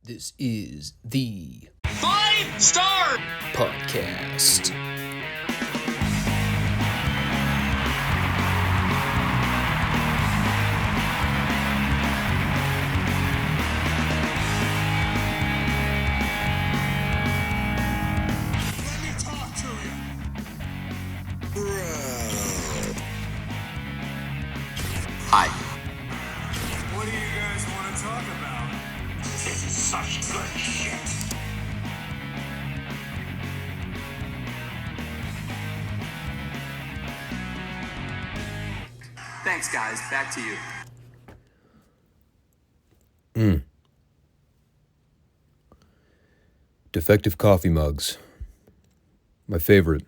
This is the Five Starr Podcast. Let me talk to you. Hi. What do you guys want to talk about? This is such good shit. Thanks, guys. Back to you. Defective coffee mugs. My favorite.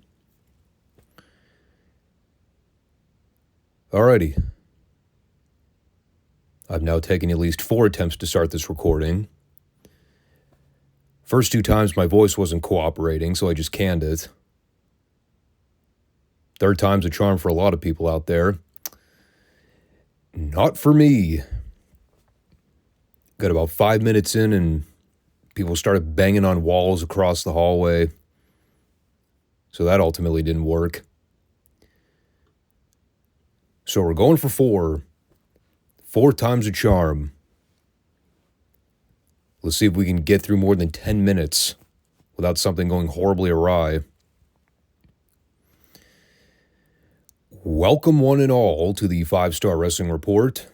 Alrighty. I've now taken at least 4 attempts to start this recording. First 2 times my voice wasn't cooperating, so I just canned it. Third time's a charm for a lot of people out there. Not for me. Got about 5 minutes in and people started banging on walls across the hallway. So that ultimately didn't work. So we're going for 4. 4 times a charm. Let's see if we can get through more than 10 minutes without something going horribly awry. Welcome one and all to the Five Starr Wrestling Report.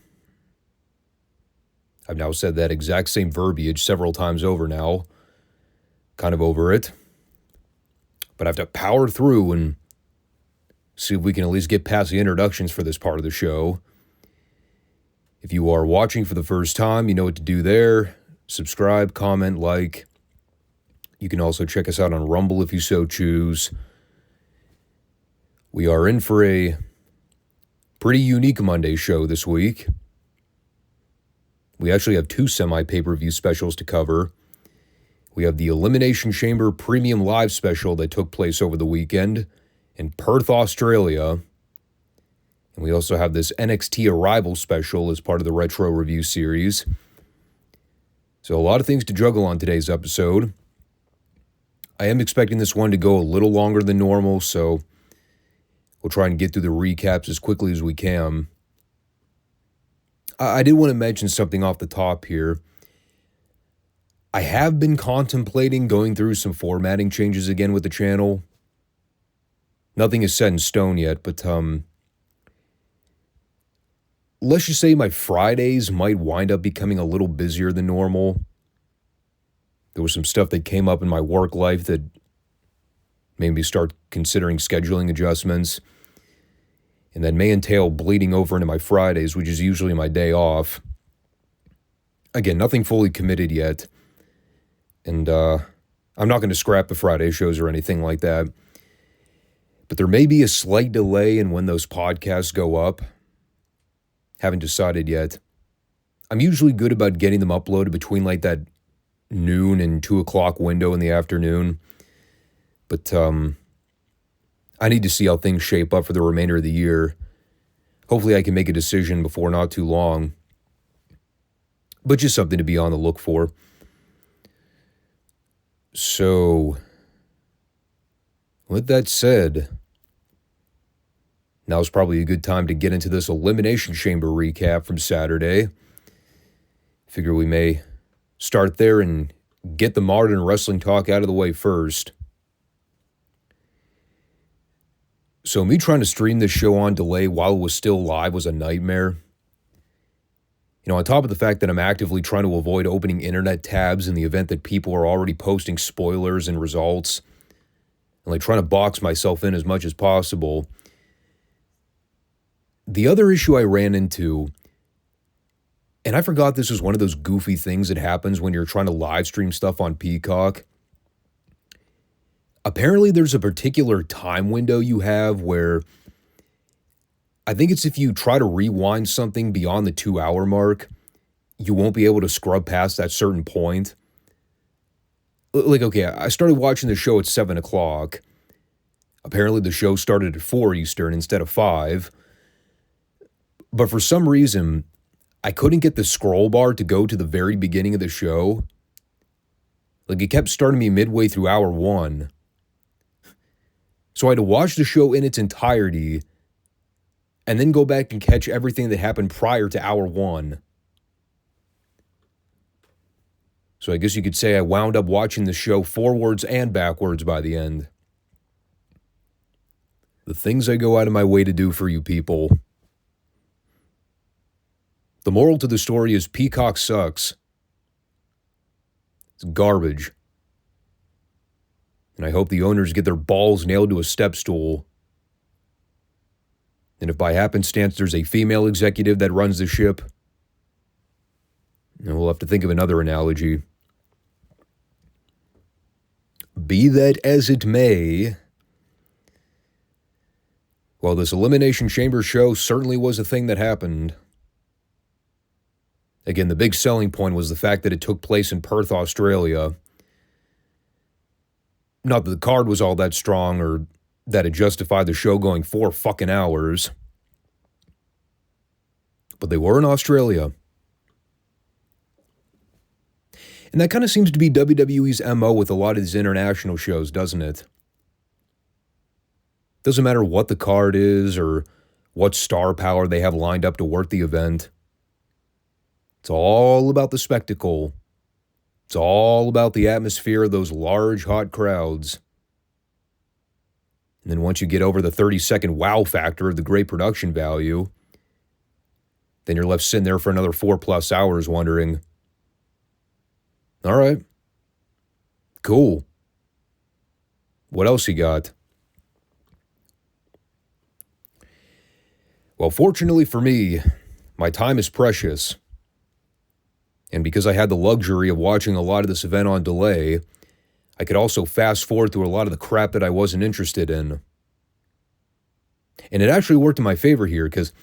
I've now said that exact same verbiage several times over now. Kind of over it. But I have to power through and see if we can at least get past the introductions for this part of the show. If you are watching for the first time, you know what to do there. Subscribe, comment, like. You can also check us out on Rumble if you so choose. We are in for a pretty unique Monday show this week. We actually have 2 semi-pay-per-view specials to cover. We have the Elimination Chamber Premium Live special that took place over the weekend in Perth, Australia. And we also have this NXT Arrival special as part of the Retro Review series. So a lot of things to juggle on today's episode. I am expecting this one to go a little longer than normal, so we'll try and get through the recaps as quickly as we can. I did want to mention something off the top here. I have been contemplating going through some formatting changes again with the channel. Nothing is set in stone yet, but let's just say my Fridays might wind up becoming a little busier than normal. There was some stuff that came up in my work life that made me start considering scheduling adjustments. And that may entail bleeding over into my Fridays, which is usually my day off. Again, nothing fully committed yet. And I'm not going to scrap the Friday shows or anything like that. But there may be a slight delay in when those podcasts go up. Haven't decided yet. I'm usually good about getting them uploaded between like that noon and 2 o'clock window in the afternoon. But I need to see how things shape up for the remainder of the year. Hopefully I can make a decision before not too long. But just something to be on the look for. So, with that said, now's probably a good time to get into this Elimination Chamber recap from Saturday. Figure we may start there and get the modern wrestling talk out of the way first. So me trying to stream this show on delay while it was still live was a nightmare. You know, on top of the fact that I'm actively trying to avoid opening internet tabs in the event that people are already posting spoilers and results, and like trying to box myself in as much as possible. The other issue I ran into, and I forgot this was one of those goofy things that happens when you're trying to live stream stuff on Peacock. Apparently there's a particular time window you have where I think it's if you try to rewind something beyond the 2-hour mark, you won't be able to scrub past that certain point. Like, okay, I started watching the show at 7 o'clock. Apparently the show started at 4 Eastern instead of 5. But for some reason, I couldn't get the scroll bar to go to the very beginning of the show. Like, it kept starting me midway through hour one. So I had to watch the show in its entirety and then go back and catch everything that happened prior to hour one. So I guess you could say I wound up watching the show forwards and backwards by the end. The things I go out of my way to do for you people. The moral to the story is Peacock sucks. It's garbage. And I hope the owners get their balls nailed to a step stool. And if by happenstance there's a female executive that runs the ship, then we'll have to think of another analogy. Be that as it may, well, this Elimination Chamber show certainly was a thing that happened. Again, the big selling point was the fact that it took place in Perth, Australia. Not that the card was all that strong or that it justified the show going 4 fucking hours. But they were in Australia. And that kind of seems to be WWE's MO with a lot of these international shows, doesn't it? Doesn't matter what the card is or what star power they have lined up to work the event. It's all about the spectacle. It's all about the atmosphere of those large, hot crowds. And then once you get over the 30-second wow factor of the great production value, then you're left sitting there for another 4+ hours wondering, all right, cool. What else you got? Well, fortunately for me, my time is precious. And because I had the luxury of watching a lot of this event on delay, I could also fast forward through a lot of the crap that I wasn't interested in. And it actually worked in my favor here, because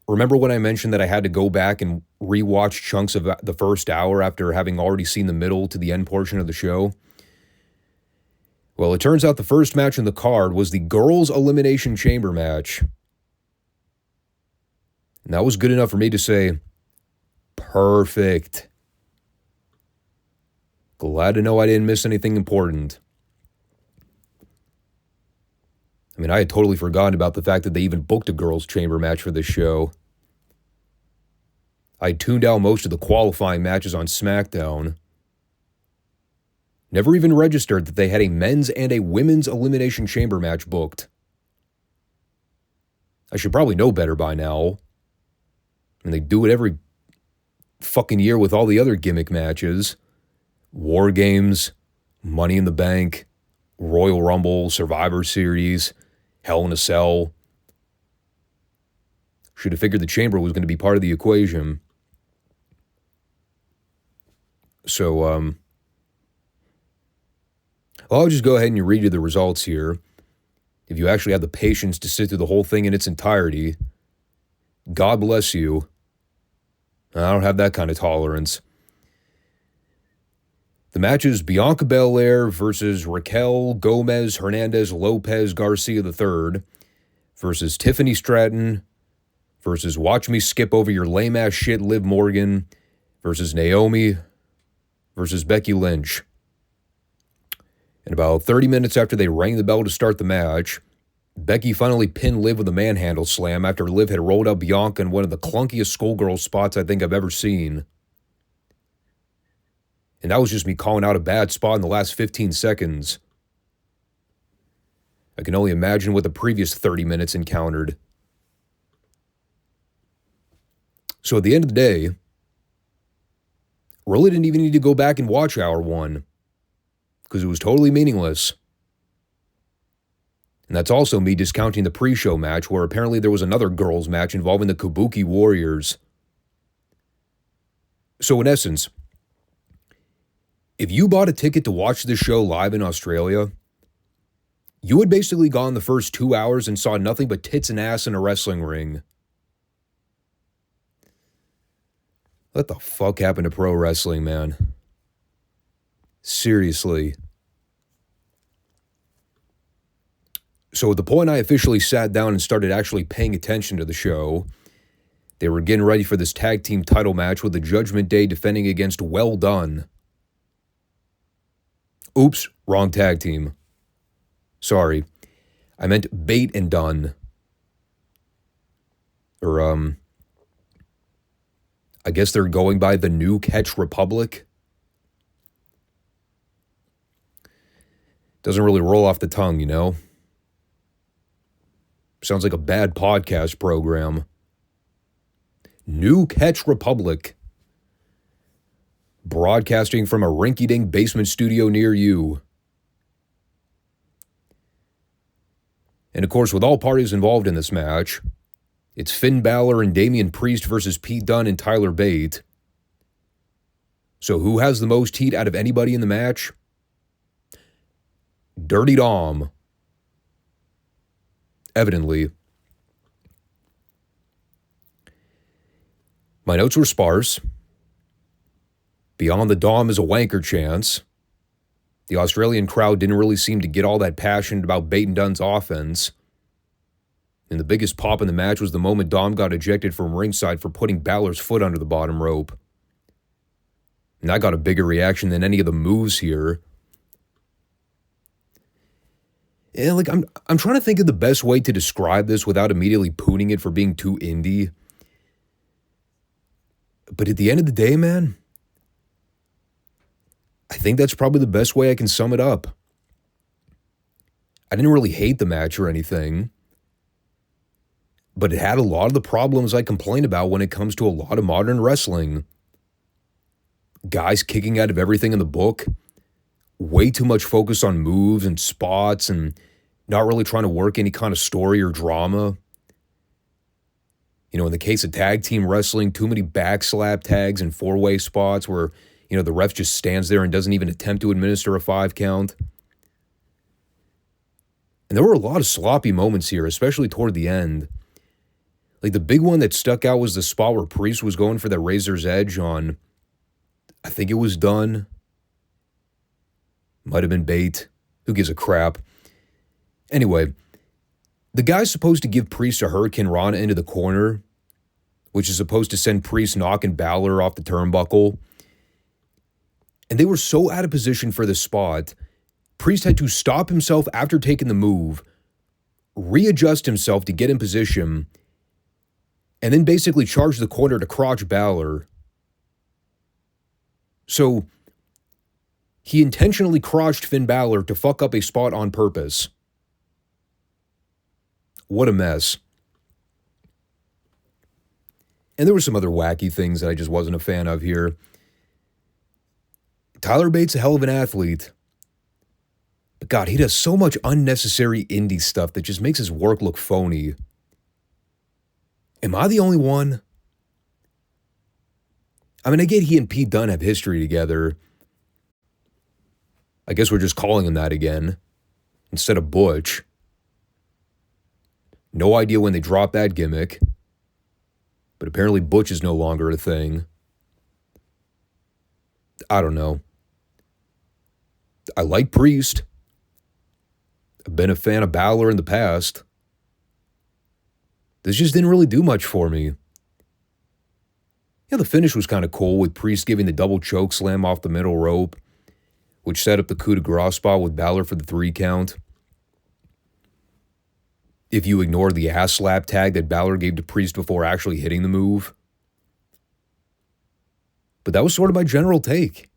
remember when I mentioned that I had to go back and rewatch chunks of the first hour after having already seen the middle to the end portion of the show? Well, it turns out the first match in the card was the Girls' Elimination Chamber match. And that was good enough for me to say, perfect. Glad to know I didn't miss anything important. I mean, I had totally forgotten about the fact that they even booked a girls' chamber match for this show. I tuned out most of the qualifying matches on SmackDown. Never even registered that they had a men's and a women's Elimination Chamber match booked. I should probably know better by now. And they do it every fucking year with all the other gimmick matches. War Games, Money in the Bank, Royal Rumble, Survivor Series, Hell in a Cell. Should have figured the chamber was going to be part of the equation. So, I'll just go ahead and read you the results here. If you actually have the patience to sit through the whole thing in its entirety, God bless you. I don't have that kind of tolerance. The matches: Bianca Belair versus Raquel Gomez Hernandez Lopez Garcia III versus Tiffany Stratton versus Watch Me Skip Over Your Lame-Ass Shit Liv Morgan versus Naomi versus Becky Lynch. And about 30 minutes after they rang the bell to start the match, Becky finally pinned Liv with a manhandle slam after Liv had rolled out Bianca in one of the clunkiest schoolgirl spots I think I've ever seen. And that was just me calling out a bad spot in the last 15 seconds. I can only imagine what the previous 30 minutes encountered. So at the end of the day, really didn't even need to go back and watch Hour 1, because it was totally meaningless. And that's also me discounting the pre-show match, where apparently there was another girls' match involving the Kabuki Warriors. So in essence, if you bought a ticket to watch this show live in Australia, you had basically gone the first 2 hours and saw nothing but tits and ass in a wrestling ring. What the fuck happened to pro wrestling, man? Seriously. So at the point I officially sat down and started actually paying attention to the show, they were getting ready for this tag team title match with the Judgment Day defending against Well Done. Oops, wrong tag team. Sorry. I meant Bait and Dunn. Or, I guess they're going by the New Catch Republic. Doesn't really roll off the tongue, you know? Sounds like a bad podcast program. New Catch Republic. Broadcasting from a rinky-dink basement studio near you. And of course, with all parties involved in this match, it's Finn Balor and Damian Priest versus Pete Dunne and Tyler Bate. So who has the most heat out of anybody in the match? Dirty Dom. Evidently. My notes were sparse. Beyond the Dom is a wanker chance. The Australian crowd didn't really seem to get all that passionate about Bate and Dunne's offense. And the biggest pop in the match was the moment Dom got ejected from ringside for putting Balor's foot under the bottom rope. And that got a bigger reaction than any of the moves here. And like I'm trying to think of the best way to describe this without immediately pooning it for being too indie. But at the end of the day, man, I think that's probably the best way I can sum it up. I didn't really hate the match or anything, but it had a lot of the problems I complain about when it comes to a lot of modern wrestling. Guys kicking out of everything in the book, way too much focus on moves and spots and not really trying to work any kind of story or drama. You know, in the case of tag team wrestling, too many backslap tags and four-way spots where, you know, the ref just stands there and doesn't even attempt to administer a 5 count. And there were a lot of sloppy moments here, especially toward the end. Like the big one that stuck out was the spot where Priest was going for the Razor's Edge on, I think it was Dunn. Might have been Bate. Who gives a crap? Anyway, the guy's supposed to give Priest a Hurricane Rana into the corner, which is supposed to send Priest knocking Balor off the turnbuckle. And they were so out of position for this spot, Priest had to stop himself after taking the move, readjust himself to get in position, and then basically charge the corner to crotch Balor. So, he intentionally crotched Finn Balor to fuck up a spot on purpose. What a mess. And there were some other wacky things that I just wasn't a fan of here. Tyler Bate's a hell of an athlete. But God, he does so much unnecessary indie stuff that just makes his work look phony. Am I the only one? I mean, I get he and Pete Dunne have history together. I guess we're just calling him that again, instead of Butch. No idea when they dropped that gimmick. But apparently Butch is no longer a thing. I don't know. I like Priest. I've been a fan of Balor in the past. This just didn't really do much for me. Yeah, the finish was kind of cool with Priest giving the double choke slam off the middle rope, which set up the coup de grace spot with Balor for the 3 count. If you ignore the ass slap tag that Balor gave to Priest before actually hitting the move. But that was sort of my general take.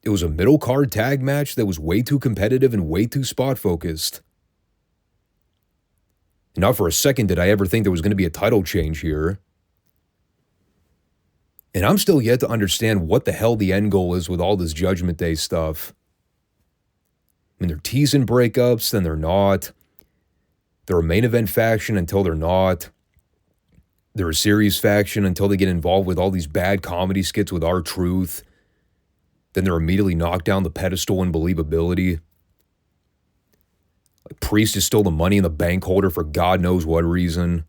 It was a middle card tag match that was way too competitive and way too spot focused. Not for a second did I ever think there was going to be a title change here. And I'm still yet to understand what the hell the end goal is with all this Judgment Day stuff. I mean, they're teasing breakups, then they're not. They're a main event faction until they're not. They're a series faction until they get involved with all these bad comedy skits with R-Truth. Then they're immediately knocked down the pedestal in believability. Like Priest is still the money in the bank holder for God knows what reason.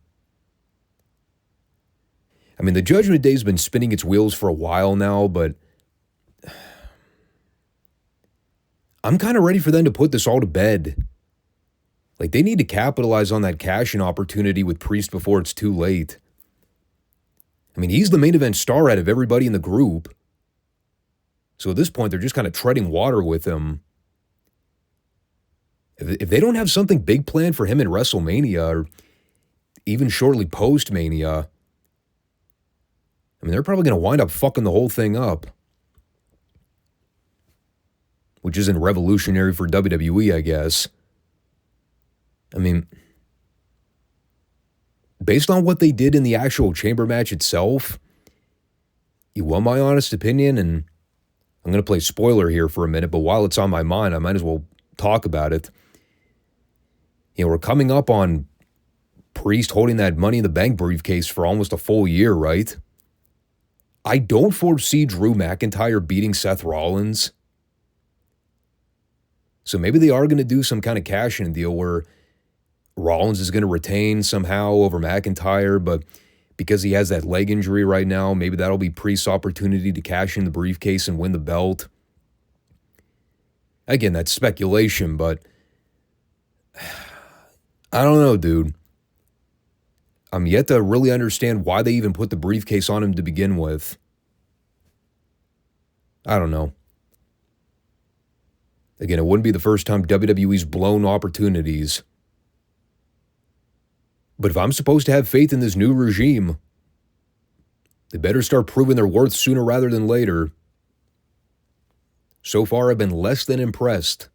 I mean, the Judgment Day's been spinning its wheels for a while now, but I'm kind of ready for them to put this all to bed. Like, they need to capitalize on that cash-in opportunity with Priest before it's too late. I mean, he's the main event star out of everybody in the group. So at this point, they're just kind of treading water with him. If they don't have something big planned for him in WrestleMania, or even shortly post-Mania, I mean, they're probably going to wind up fucking the whole thing up. Which isn't revolutionary for WWE, I guess. I mean, based on what they did in the actual chamber match itself, you want my honest opinion, and I'm going to play spoiler here for a minute, but while it's on my mind, I might as well talk about it. You know, we're coming up on Priest holding that Money in the Bank briefcase for almost a full year, right? I don't foresee Drew McIntyre beating Seth Rollins. So maybe they are going to do some kind of cash-in deal where Rollins is going to retain somehow over McIntyre, but because he has that leg injury right now, maybe that'll be Priest's opportunity to cash in the briefcase and win the belt. Again, that's speculation, but I don't know, dude. I'm yet to really understand why they even put the briefcase on him to begin with. I don't know. Again, it wouldn't be the first time WWE's blown opportunities. But if I'm supposed to have faith in this new regime, they better start proving their worth sooner rather than later. So far, I've been less than impressed.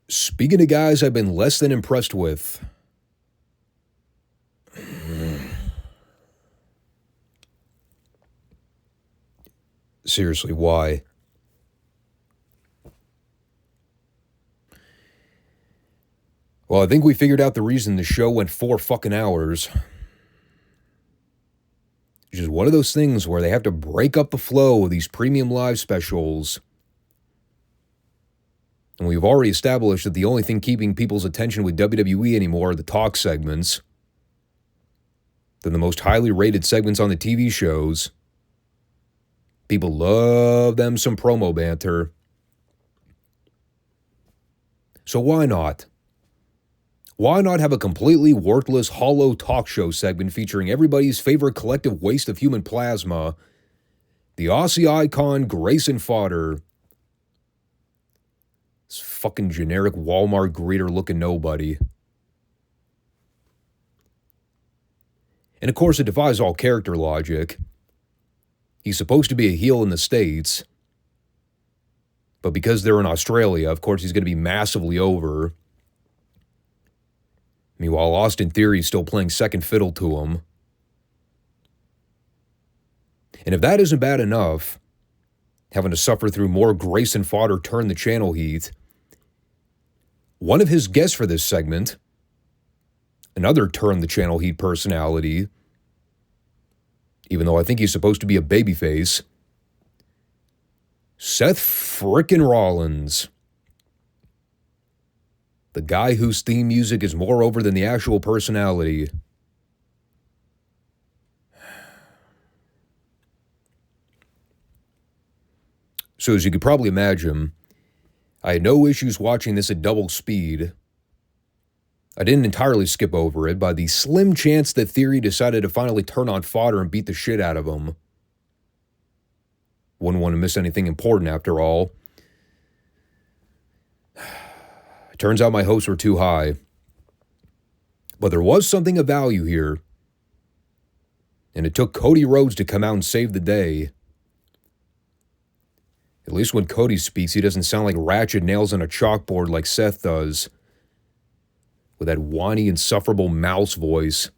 Speaking of guys I've been less than impressed with, seriously, why? Well, I think we figured out the reason the show went 4 fucking hours. It's just one of those things where they have to break up the flow of these premium live specials. And we've already established that the only thing keeping people's attention with WWE anymore are the talk segments. They're the most highly rated segments on the TV shows. People love them some promo banter. So why not? Why not have a completely worthless, hollow talk show segment featuring everybody's favorite collective waste of human plasma, the Aussie icon Grayson Fodder? This fucking generic Walmart greeter-looking nobody. And of course, it defies all character logic. He's supposed to be a heel in the States, but because they're in Australia, of course, he's going to be massively over. Meanwhile, Austin Theory is still playing second fiddle to him. And if that isn't bad enough, having to suffer through more Grayson Fodder turn the channel heat, one of his guests for this segment, another turn the channel heat personality, even though I think he's supposed to be a babyface, Seth frickin' Rollins. The guy whose theme music is more over than the actual personality. So as you could probably imagine, I had no issues watching this at double speed. I didn't entirely skip over it by the slim chance that Theory decided to finally turn on Fodder and beat the shit out of him. Wouldn't want to miss anything important after all. Turns out my hopes were too high. But there was something of value here. And it took Cody Rhodes to come out and save the day. At least when Cody speaks, he doesn't sound like ratchet nails on a chalkboard like Seth does. With that whiny, insufferable mouse voice.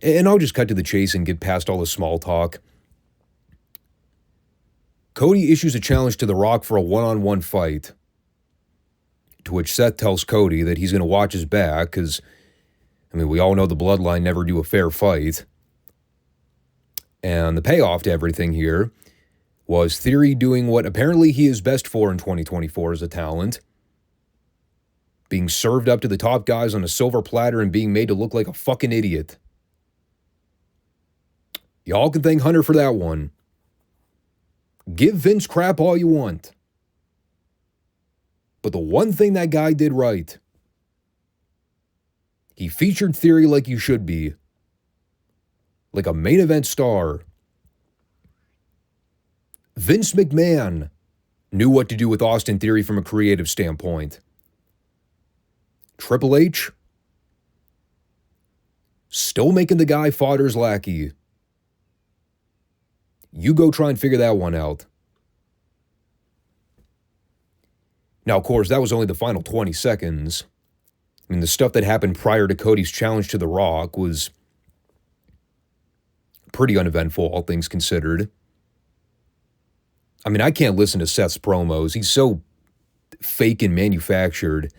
And I'll just cut to the chase and get past all the small talk. Cody issues a challenge to The Rock for a one-on-one fight, to which Seth tells Cody that he's going to watch his back because, I mean, we all know the Bloodline never do a fair fight. And the payoff to everything here was Theory doing what apparently he is best for in 2024 as a talent, being served up to the top guys on a silver platter and being made to look like a fucking idiot. Y'all can thank Hunter for that one. Give Vince crap all you want. But the one thing that guy did right, he featured Theory like you should be. like a main event star. Vince McMahon knew what to do with Austin Theory from a creative standpoint. Triple H, still making the guy fodder's lackey. You go try and figure that one out. Now, of course, that was only the final 20 seconds. I mean, the stuff that happened prior to Cody's challenge to The Rock was pretty uneventful, all things considered. I mean, I can't listen to Seth's promos. He's so fake and manufactured.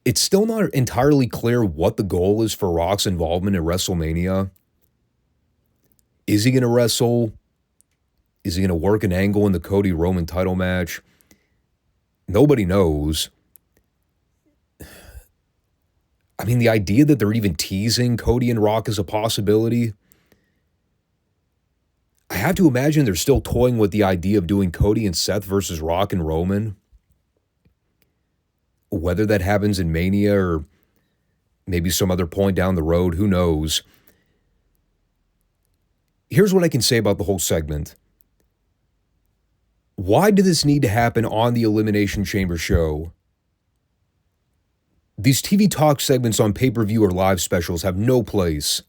It's still not entirely clear what the goal is for Rock's involvement in WrestleMania. Is he going to wrestle? Is he going to work an angle in the Cody-Roman title match? Nobody knows. I mean, the idea that they're even teasing Cody and Rock as a possibility, I have to imagine they're still toying with the idea of doing Cody and Seth versus Rock and Roman. Whether that happens in Mania or maybe some other point down the road, who knows? Here's what I can say about the whole segment. Why did this need to happen on the Elimination Chamber show? These TV talk segments on pay-per-view or live specials have no place.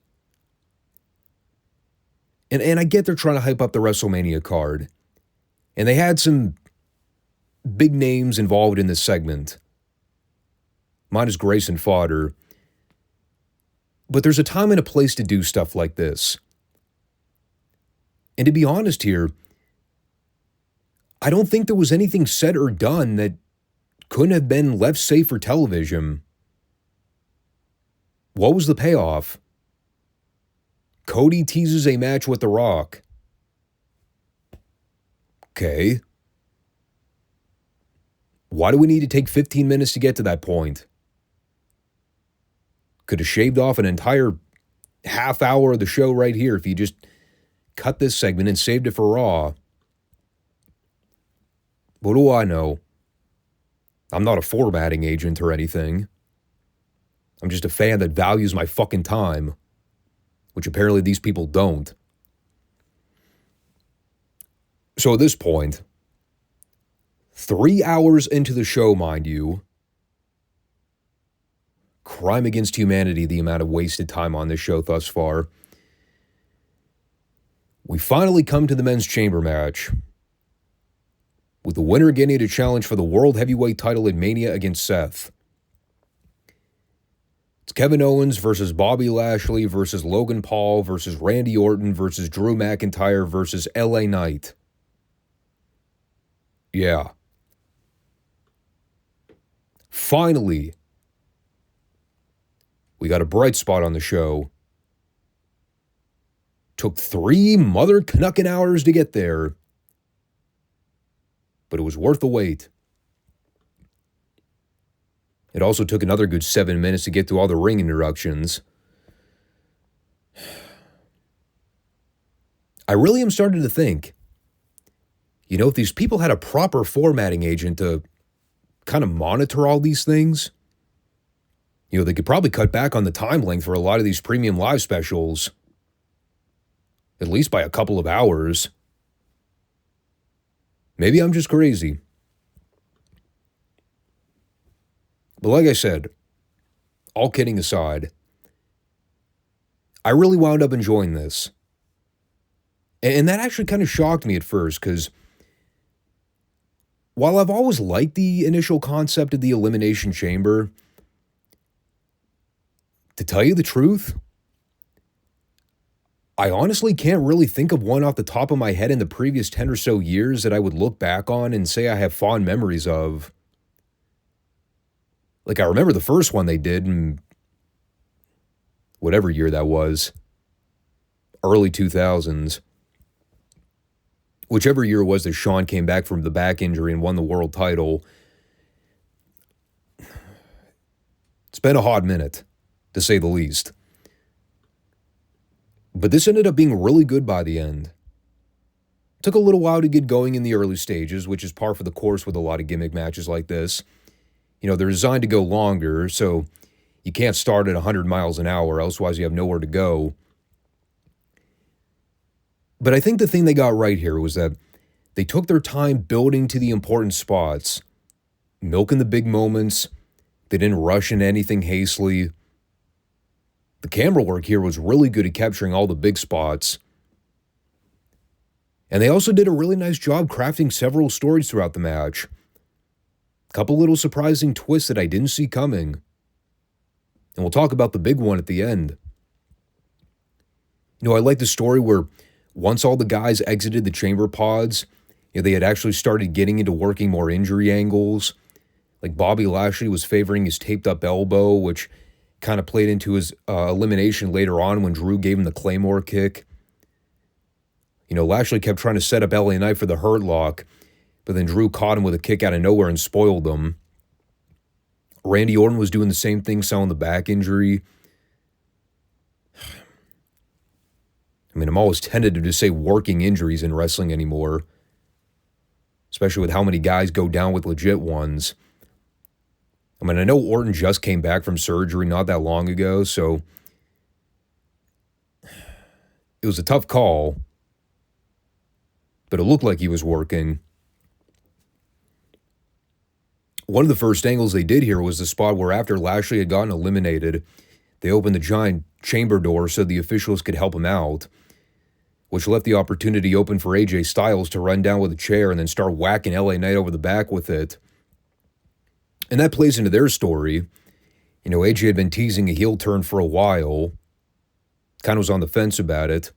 And I get they're trying to hype up the WrestleMania card. And they had some big names involved in this segment. Mine is Grace and fodder. But there's a time and a place to do stuff like this. And to be honest here, I don't think there was anything said or done that couldn't have been left safe for television. What was the payoff? Cody teases a match with The Rock. Okay. Why do we need to take 15 minutes to get to that point? Could have shaved off an entire half hour of the show right here if you just cut this segment and saved it for Raw. What do I know? I'm not a formatting agent or anything. I'm just a fan that values my fucking time, which apparently these people don't. So at this point, 3 hours into the show, mind you, crime against humanity, the amount of wasted time on this show thus far, we finally come to the men's chamber match, with the winner getting a challenge for the World Heavyweight title in Mania against Seth. It's Kevin Owens versus Bobby Lashley versus Logan Paul versus Randy Orton versus Drew McIntyre versus LA Knight. Yeah. Finally, we got a bright spot on the show. Took 3 mother knuckin' hours to get there, but it was worth the wait. It also took another good 7 minutes to get through all the ring introductions. I really am starting to think, you know, if these people had a proper formatting agent to kind of monitor all these things, you know, they could probably cut back on the time length for a lot of these premium live specials, at least by a couple of hours. Maybe I'm just crazy. But like I said, all kidding aside, I really wound up enjoying this. And that actually kind of shocked me at first, because while I've always liked the initial concept of the Elimination Chamber, to tell you the truth, I honestly can't really think of one off the top of my head in the previous 10 or so years that I would look back on and say I have fond memories of. Like, I remember the first one they did in whatever year that was, early 2000s. Whichever year it was that Shawn came back from the back injury and won the world title. It's been a hot minute, to say the least. But this ended up being really good by the end. Took a little while to get going in the early stages, which is par for the course with a lot of gimmick matches like this. You know, they're designed to go longer, so You can't start at 100 miles an hour, otherwise you have nowhere to go. But I think the thing they got right here was that they took their time building to the important spots, milking the big moments. They didn't rush into anything hastily. The camera work here was really good at capturing all the big spots. And they also did a really nice job crafting several stories throughout the match. A couple little surprising twists that I didn't see coming. And we'll talk about the big one at the end. I like the story where once all the guys exited the chamber pods, they had actually started getting into working more injury angles. Like Bobby Lashley was favoring his taped up elbow, which kind of played into his elimination later on when Drew gave him the Claymore kick. Lashley kept trying to set up LA Knight for the Hurt Lock, but then Drew caught him with a kick out of nowhere and spoiled them. Randy Orton was doing the same thing, selling the back injury. I'm always tentative to say working injuries in wrestling anymore, especially with how many guys go down with legit ones. I know Orton just came back from surgery not that long ago, so it was a tough call, but it looked like he was working. One of the first angles they did here was the spot where after Lashley had gotten eliminated, they opened the giant chamber door so the officials could help him out, which left the opportunity open for AJ Styles to run down with a chair and then start whacking LA Knight over the back with it. And that plays into their story. AJ had been teasing a heel turn for a while, kind of was on the fence about it.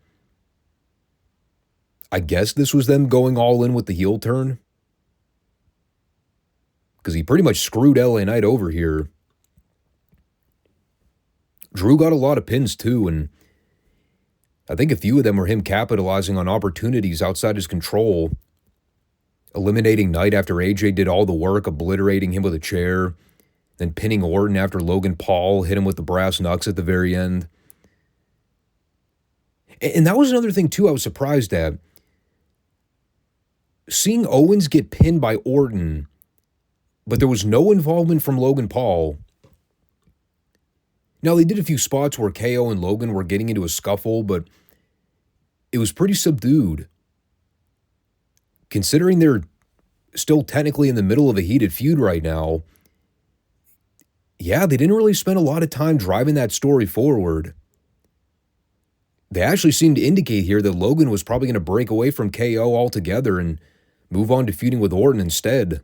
I guess this was them going all in with the heel turn, because he pretty much screwed LA Knight over here. Drew got a lot of pins too, and I think a few of them were him capitalizing on opportunities outside his control, eliminating Knight after AJ did all the work, obliterating him with a chair, then pinning Orton after Logan Paul hit him with the brass knucks at the very end. And that was another thing too I was surprised at. Seeing Owens get pinned by Orton, but there was no involvement from Logan Paul. Now, they did a few spots where KO and Logan were getting into a scuffle, but it was pretty subdued. Considering they're still technically in the middle of a heated feud right now, yeah, they didn't really spend a lot of time driving that story forward. They actually seemed to indicate here that Logan was probably going to break away from KO altogether and move on to feuding with Orton instead.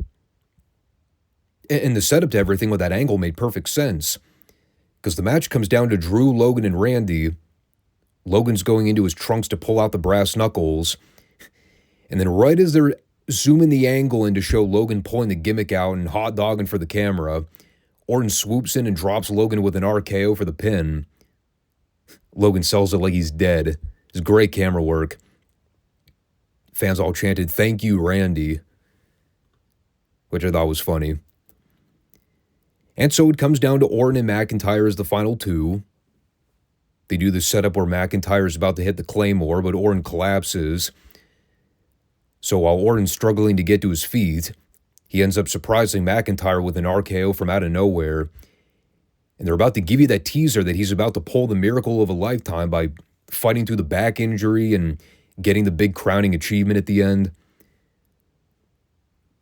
And the setup to everything with that angle made perfect sense, because the match comes down to Drew, Logan, and Randy. Logan's going into his trunks to pull out the brass knuckles, and then right as they're zooming the angle in to show Logan pulling the gimmick out and hot dogging for the camera, Orton swoops in and drops Logan with an RKO for the pin. Logan sells it like he's dead. It's great camera work. Fans all chanted, "Thank you, Randy," which I thought was funny. And so it comes down to Orton and McIntyre as the final two. They do the setup where McIntyre is about to hit the Claymore, but Orton collapses. So while Orton's struggling to get to his feet, he ends up surprising McIntyre with an RKO from out of nowhere. And they're about to give you that teaser that he's about to pull the miracle of a lifetime by fighting through the back injury and getting the big crowning achievement at the end.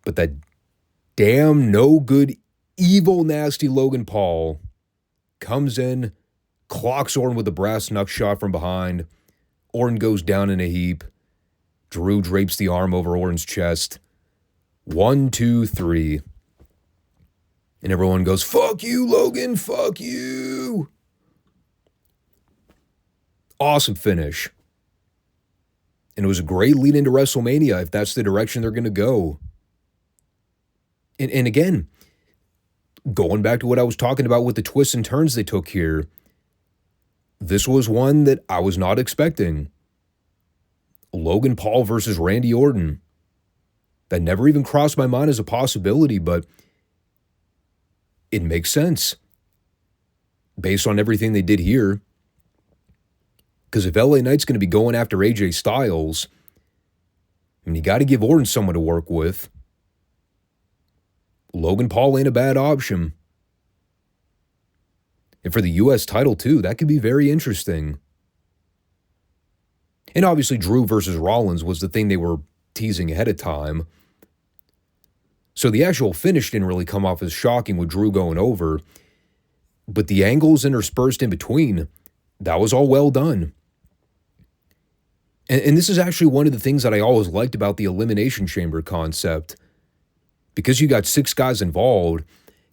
But that damn no good, evil, nasty Logan Paul comes in, clocks Orton with a brass knuck shot from behind. Orton goes down in a heap. Drew drapes the arm over Orton's chest. 1, 2, 3. And everyone goes, "Fuck you, Logan, fuck you." Awesome finish. And it was a great lead into WrestleMania if that's the direction they're going to go. And again, going back to what I was talking about with the twists and turns they took here, this was one that I was not expecting. Logan Paul versus Randy Orton. That never even crossed my mind as a possibility, but it makes sense based on everything they did here. Because if LA Knight's going to be going after AJ Styles, you got to give Orton someone to work with. Logan Paul ain't a bad option. And for the U.S. title, too, that could be very interesting. And obviously, Drew versus Rollins was the thing they were teasing ahead of time. So the actual finish didn't really come off as shocking with Drew going over. But the angles interspersed in between, that was all well done. And this is actually one of the things that I always liked about the Elimination Chamber concept. Because you got 6 guys involved,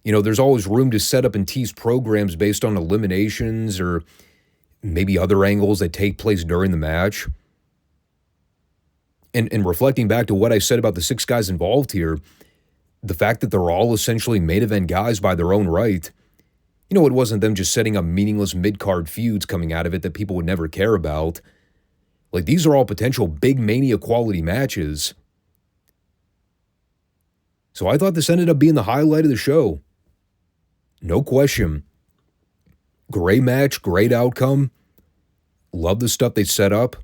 you know, there's always room to set up and tease programs based on eliminations or maybe other angles that take place during the match. And reflecting back to what I said about the 6 guys involved here, the fact that they're all essentially main event guys by their own right, you know, it wasn't them just setting up meaningless mid-card feuds coming out of it that people would never care about. Like, these are all potential big Mania quality matches. So I thought this ended up being the highlight of the show. No question. Great match, great outcome. Love the stuff they set up.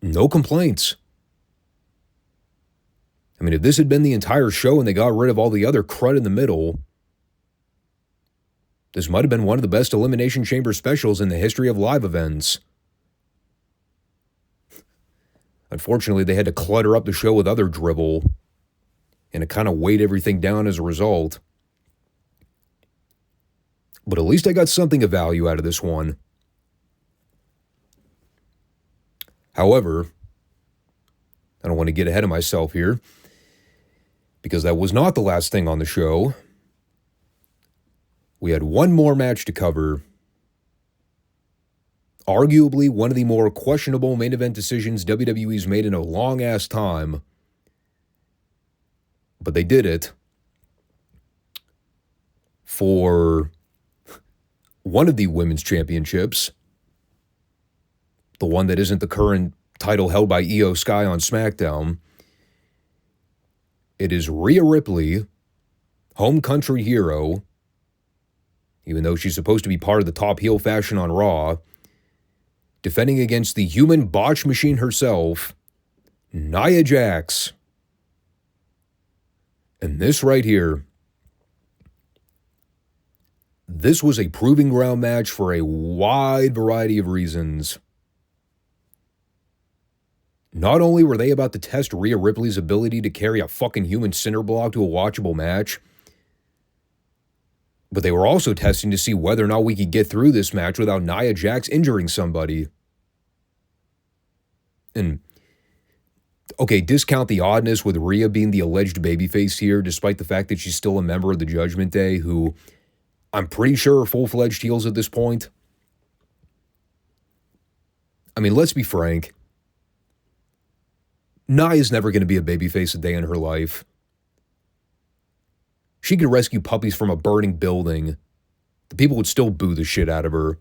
No complaints. I mean, if this had been the entire show and they got rid of all the other crud in the middle, this might have been one of the best Elimination Chamber specials in the history of live events. Unfortunately, they had to clutter up the show with other dribble, and it kind of weighed everything down as a result. But at least I got something of value out of this one. However, I don't want to get ahead of myself here, because that was not the last thing on the show. We had one more match to cover. Arguably one of the more questionable main event decisions WWE's made in a long-ass time. But they did it for one of the women's championships, the one that isn't the current title held by Io Sky on SmackDown. It is Rhea Ripley, home country hero, even though she's supposed to be part of the top heel faction on Raw, defending against the human botch machine herself, Nia Jax. And this right here, this was a proving ground match for a wide variety of reasons. Not only were they about to test Rhea Ripley's ability to carry a fucking human cinder block to a watchable match, but they were also testing to see whether or not we could get through this match without Nia Jax injuring somebody. And, okay, discount the oddness with Rhea being the alleged babyface here, despite the fact that she's still a member of the Judgment Day, who I'm pretty sure are full-fledged heels at this point. I mean, let's be frank. Nia's never going to be a babyface a day in her life. She could rescue puppies from a burning building. The people would still boo the shit out of her.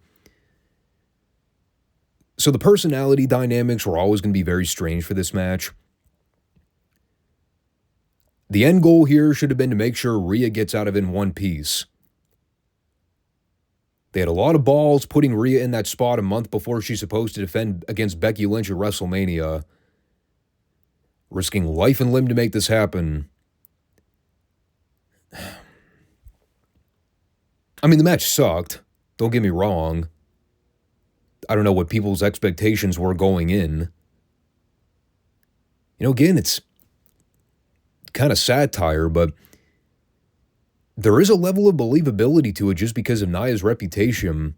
So the personality dynamics were always going to be very strange for this match. The end goal here should have been to make sure Rhea gets out of it in one piece. They had a lot of balls putting Rhea in that spot a month before she's supposed to defend against Becky Lynch at WrestleMania, risking life and limb to make this happen. I mean, the match sucked. Don't get me wrong. I don't know what people's expectations were going in. You know, again, it's kind of satire, but there is a level of believability to it just because of Nia's reputation.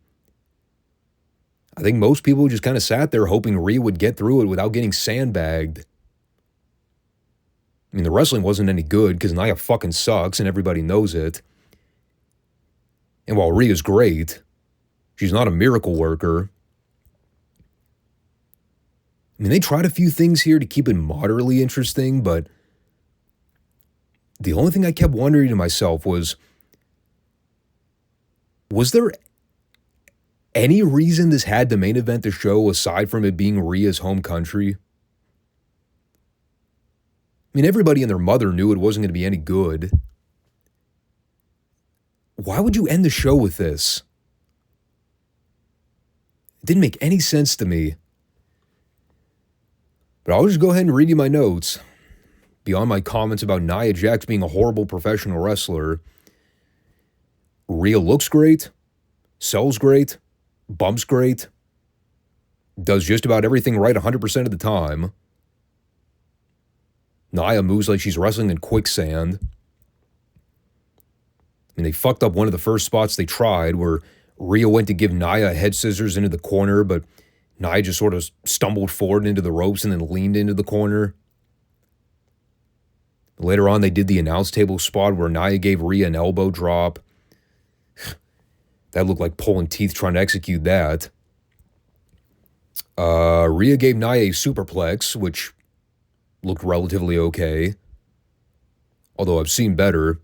I think most people just kind of sat there hoping Rhea would get through it without getting sandbagged. I mean, the wrestling wasn't any good because Nia fucking sucks and everybody knows it. And while Rhea's great, she's not a miracle worker. I mean, they tried a few things here to keep it moderately interesting, but the only thing I kept wondering to myself was there any reason this had to main event the show aside from it being Rhea's home country? I mean, everybody and their mother knew it wasn't going to be any good. Why would you end the show with this? It didn't make any sense to me. But I'll just go ahead and read you my notes. Beyond my comments about Nia Jax being a horrible professional wrestler, Rhea looks great. Sells great, bumps great, does just about everything right 100% of the time. Nia moves like she's wrestling in quicksand. I mean, they fucked up one of the first spots they tried where Rhea went to give Nia head scissors into the corner, but Nia just sort of stumbled forward into the ropes and then leaned into the corner. Later on, they did the announce table spot where Nia gave Rhea an elbow drop. That looked like pulling teeth trying to execute that. Rhea gave Nia a superplex, which looked relatively okay, although I've seen better.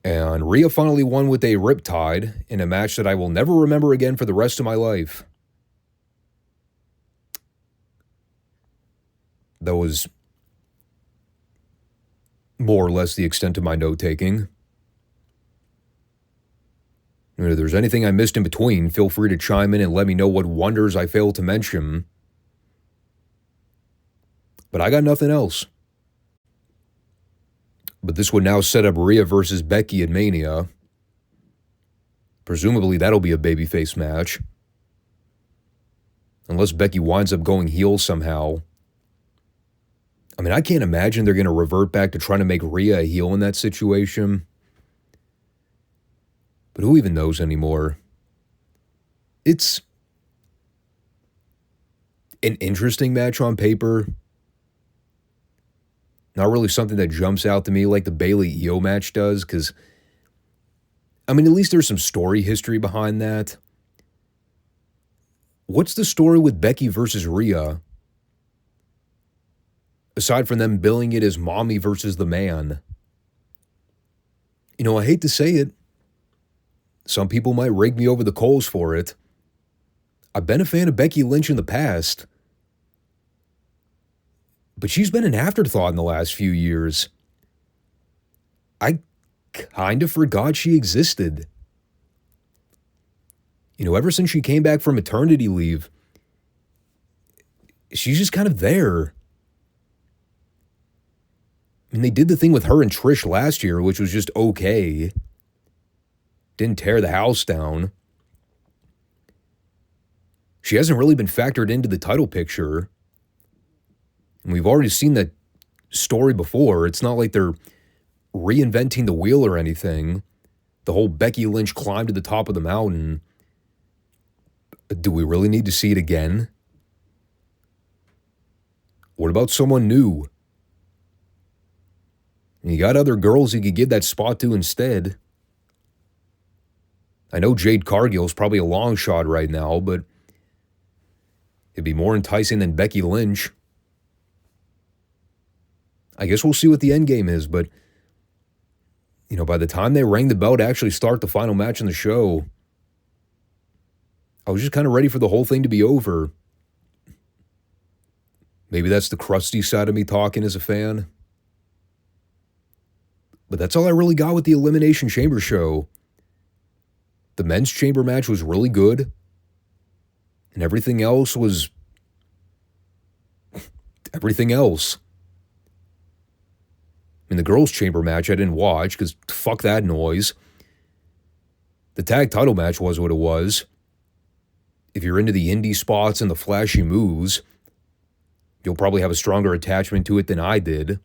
And Rhea finally won with a riptide in a match that I will never remember again for the rest of my life. That was more or less the extent of my note-taking. If there's anything I missed in between, feel free to chime in and let me know what wonders I failed to mention. But I got nothing else. But this would now set up Rhea versus Becky at Mania. Presumably that'll be a babyface match. Unless Becky winds up going heel somehow. I mean, I can't imagine they're going to revert back to trying to make Rhea a heel in that situation. But who even knows anymore? It's an interesting match on paper. Not really something that jumps out to me like the Bayley-Io match does, because, I mean, at least there's some story history behind that. What's the story with Becky versus Rhea? Aside from them billing it as mommy versus the man. You know, I hate to say it. Some people might rake me over the coals for it. I've been a fan of Becky Lynch in the past. But she's been an afterthought in the last few years. I kind of forgot she existed. You know, ever since she came back from maternity leave, she's just kind of there. I mean, they did the thing with her and Trish last year, which was just okay. Didn't tear the house down. She hasn't really been factored into the title picture. And we've already seen that story before. It's not like they're reinventing the wheel or anything. The whole Becky Lynch climb to the top of the mountain. Do we really need to see it again? What about someone new? And you got other girls you could give that spot to instead. I know Jade Cargill's probably a long shot right now, but it'd be more enticing than Becky Lynch. I guess we'll see what the end game is, but, you know, by the time they rang the bell to actually start the final match in the show, I was just kind of ready for the whole thing to be over. Maybe that's the crusty side of me talking as a fan. But that's all I really got with the Elimination Chamber show. The men's chamber match was really good. And everything else was everything else. I mean, the girls' chamber match I didn't watch because fuck that noise. The tag title match was what it was. If you're into the indie spots and the flashy moves, you'll probably have a stronger attachment to it than I did.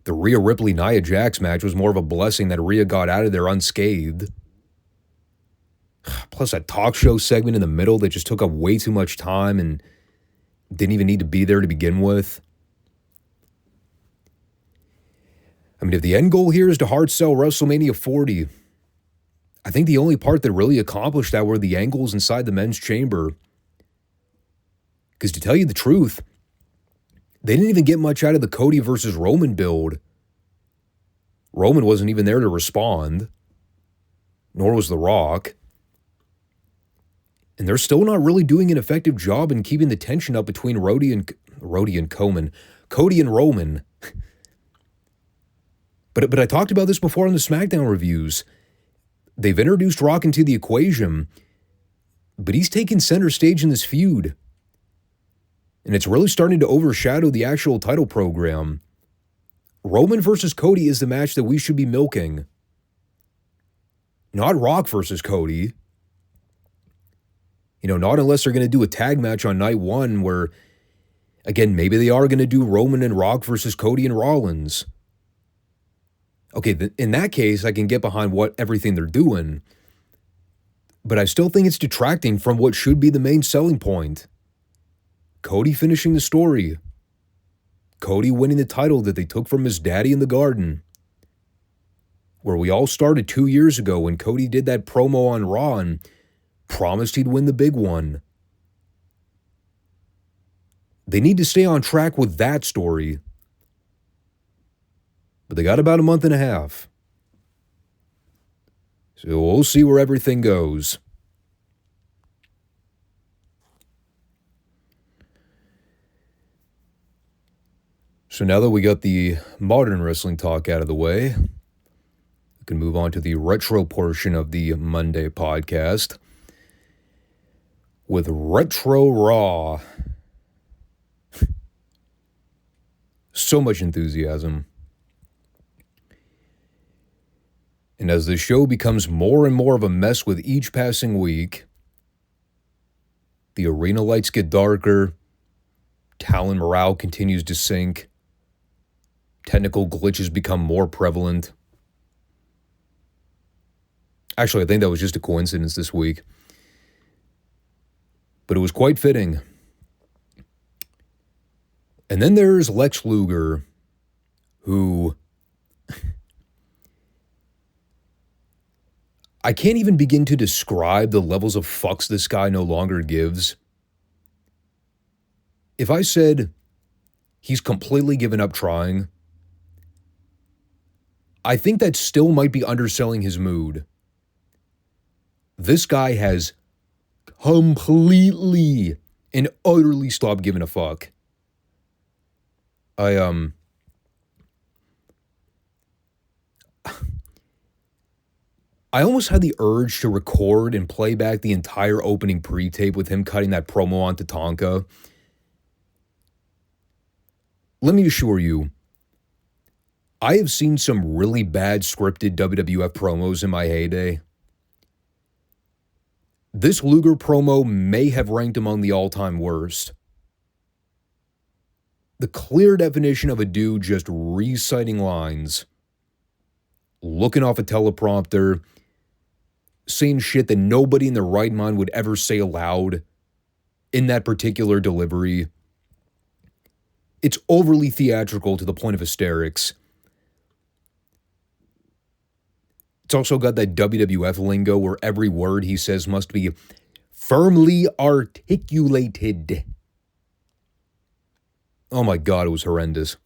The Rhea Ripley-Nia Jax match was more of a blessing that Rhea got out of there unscathed. Plus that talk show segment in the middle that just took up way too much time and didn't even need to be there to begin with. I mean, if the end goal here is to hard sell WrestleMania 40, I think the only part that really accomplished that were the angles inside the men's chamber. Because to tell you the truth, they didn't even get much out of the Cody versus Roman build. Roman wasn't even there to respond, nor was The Rock. And they're still not really doing an effective job in keeping the tension up between Cody and Roman. But I talked about this before in the SmackDown reviews. They've introduced Rock into the equation, but he's taken center stage in this feud. And it's really starting to overshadow the actual title program. Roman versus Cody is the match that we should be milking. Not Rock versus Cody. Not unless they're going to do a tag match on night one where, again, maybe they are going to do Roman and Rock versus Cody and Rollins. Okay, in that case, I can get behind everything they're doing. But I still think it's detracting from what should be the main selling point. Cody finishing the story. Cody winning the title that they took from his daddy in the garden. Where we all started 2 years ago when Cody did that promo on Raw and promised he'd win the big one. They need to stay on track with that story. But they got about a month and a half. So we'll see where everything goes. So now that we got the modern wrestling talk out of the way, we can move on to the retro portion of the Monday podcast with Retro Raw. So much enthusiasm. And as the show becomes more and more of a mess with each passing week, the arena lights get darker, talent morale continues to sink, technical glitches become more prevalent. Actually, I think that was just a coincidence this week. But it was quite fitting. And then there's Lex Luger, who I can't even begin to describe the levels of fucks this guy no longer gives. If I said he's completely given up trying, I think that still might be underselling his mood. This guy has completely and utterly stopped giving a fuck. I almost had the urge to record and play back the entire opening pre-tape with him cutting that promo on Tatanka. Let me assure you, I have seen some really bad scripted WWF promos in my heyday. This Luger promo may have ranked among the all-time worst. The clear definition of a dude just reciting lines, looking off a teleprompter, saying shit that nobody in their right mind would ever say aloud in that particular delivery. It's overly theatrical to the point of hysterics. It's also got that WWF lingo where every word he says must be firmly articulated. Oh my God, it was horrendous.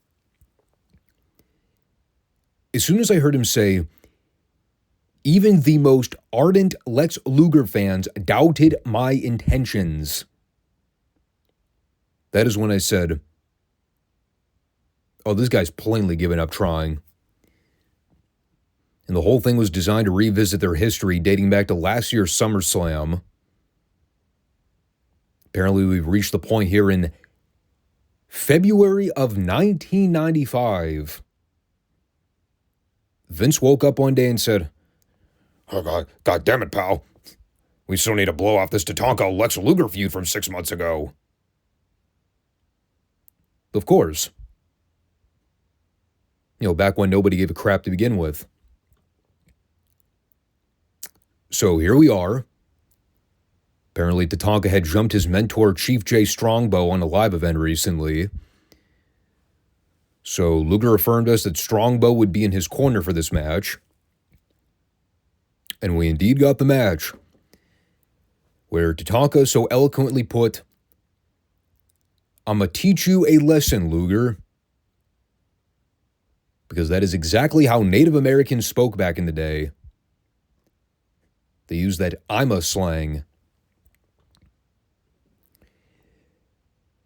As soon as I heard him say, even the most ardent Lex Luger fans doubted my intentions, that is when I said, oh, this guy's plainly given up trying. And the whole thing was designed to revisit their history dating back to last year's SummerSlam. Apparently, we've reached the point here in February of 1995. Vince woke up one day and said, oh, God damn it, pal. We still need to blow off this Tatanka Lex Luger feud from 6 months ago. Of course. Back when nobody gave a crap to begin with. So here we are. Apparently, Tatanka had jumped his mentor, Chief Jay Strongbow, on a live event recently. So Luger affirmed us that Strongbow would be in his corner for this match. And we indeed got the match, where Tatanka so eloquently put, "I'ma teach you a lesson, Luger." Because that is exactly how Native Americans spoke back in the day. They used that "I'm a" slang.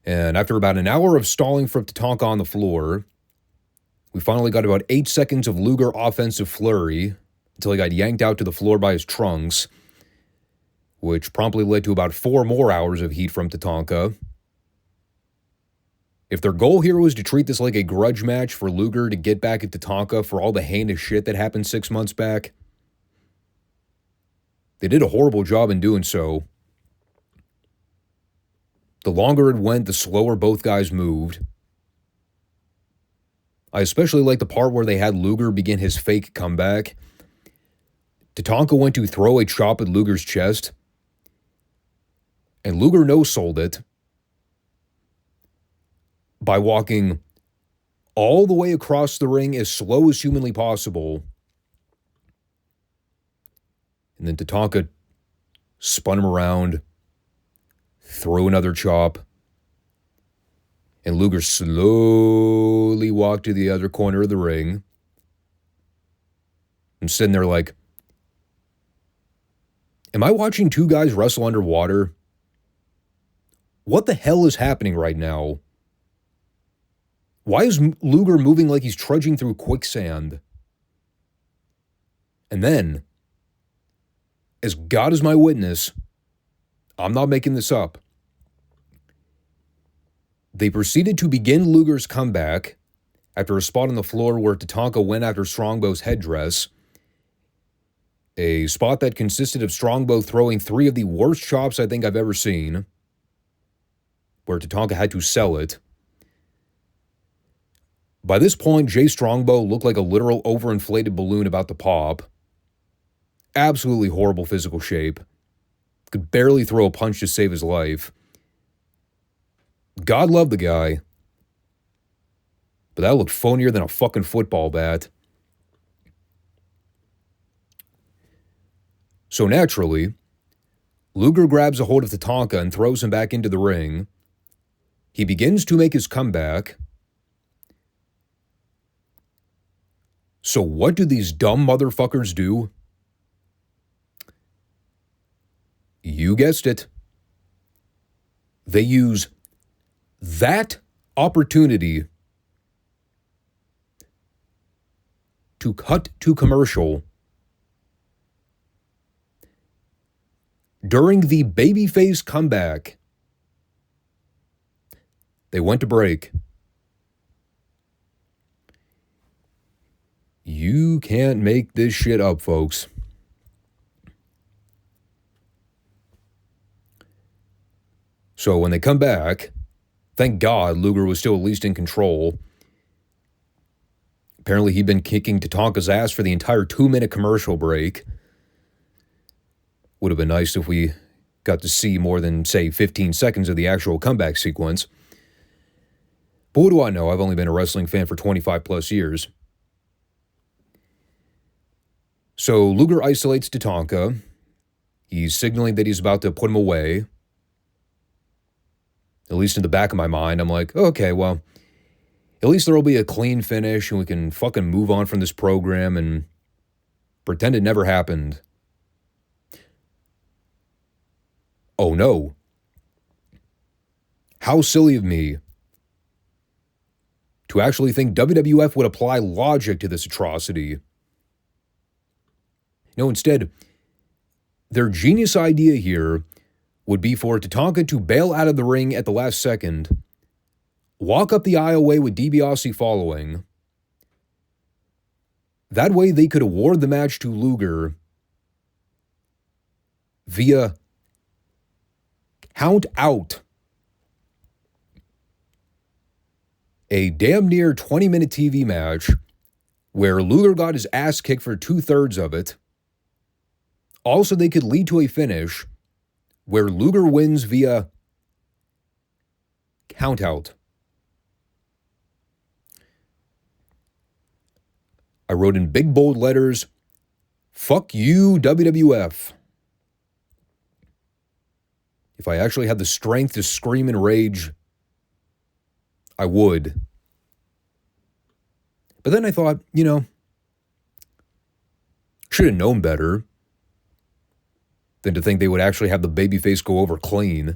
And after about an hour of stalling for Tatanka on the floor, we finally got about 8 seconds of Luger offensive flurry until he got yanked out to the floor by his trunks, which promptly led to about 4 more hours of heat from Tatanka. If their goal here was to treat this like a grudge match for Luger to get back at Tatanka for all the heinous shit that happened 6 months back, They did a horrible job in doing so. The longer it went, the slower both guys moved. I especially like the part where they had Luger begin his fake comeback. Tatanka went to throw a chop at Luger's chest, and Luger no-sold it by walking all the way across the ring as slow as humanly possible. And then Tatanka spun him around, threw another chop, and Luger slowly walked to the other corner of the ring. I'm sitting there like, am I watching two guys wrestle underwater? What the hell is happening right now? Why is Luger moving like he's trudging through quicksand? And then, as God is my witness, I'm not making this up, they proceeded to begin Luger's comeback after a spot on the floor where Tatanka went after Strongbow's headdress, a spot that consisted of Strongbow throwing 3 of the worst chops I think I've ever seen, where Tatanka had to sell it. By this point, Jay Strongbow looked like a literal overinflated balloon about to pop. Absolutely horrible physical shape. Could barely throw a punch to save his life. God love the guy. But that looked phonier than a fucking football bat. So naturally, Luger grabs a hold of Tatanka and throws him back into the ring. He begins to make his comeback. So what do these dumb motherfuckers do? You guessed it. They use that opportunity to cut to commercial during the babyface comeback. They went to break. You can't make this shit up, folks. So when they come back, thank God Luger was still at least in control. Apparently he'd been kicking Tatanka's ass for the entire 2-minute commercial break. Would have been nice if we got to see more than, say, 15 seconds of the actual comeback sequence. But what do I know? I've only been a wrestling fan for 25 plus years. So Luger isolates Tatanka. He's signaling that he's about to put him away. At least in the back of my mind, I'm like, okay, well, at least there'll be a clean finish and we can fucking move on from this program and pretend it never happened. Oh no. How silly of me to actually think WWF would apply logic to this atrocity. No, instead, their genius idea here would be for Tatanka to bail out of the ring at the last second, walk up the aisleway with DiBiase following. That way they could award the match to Luger via count out. A damn near 20-minute TV match where Luger got his ass kicked for 2/3 of it. Also, they could lead to a finish where Luger wins via countout. I wrote in big bold letters, fuck you, WWF. If I actually had the strength to scream in rage, I would. But then I thought, should have known better than to think they would actually have the babyface go over clean.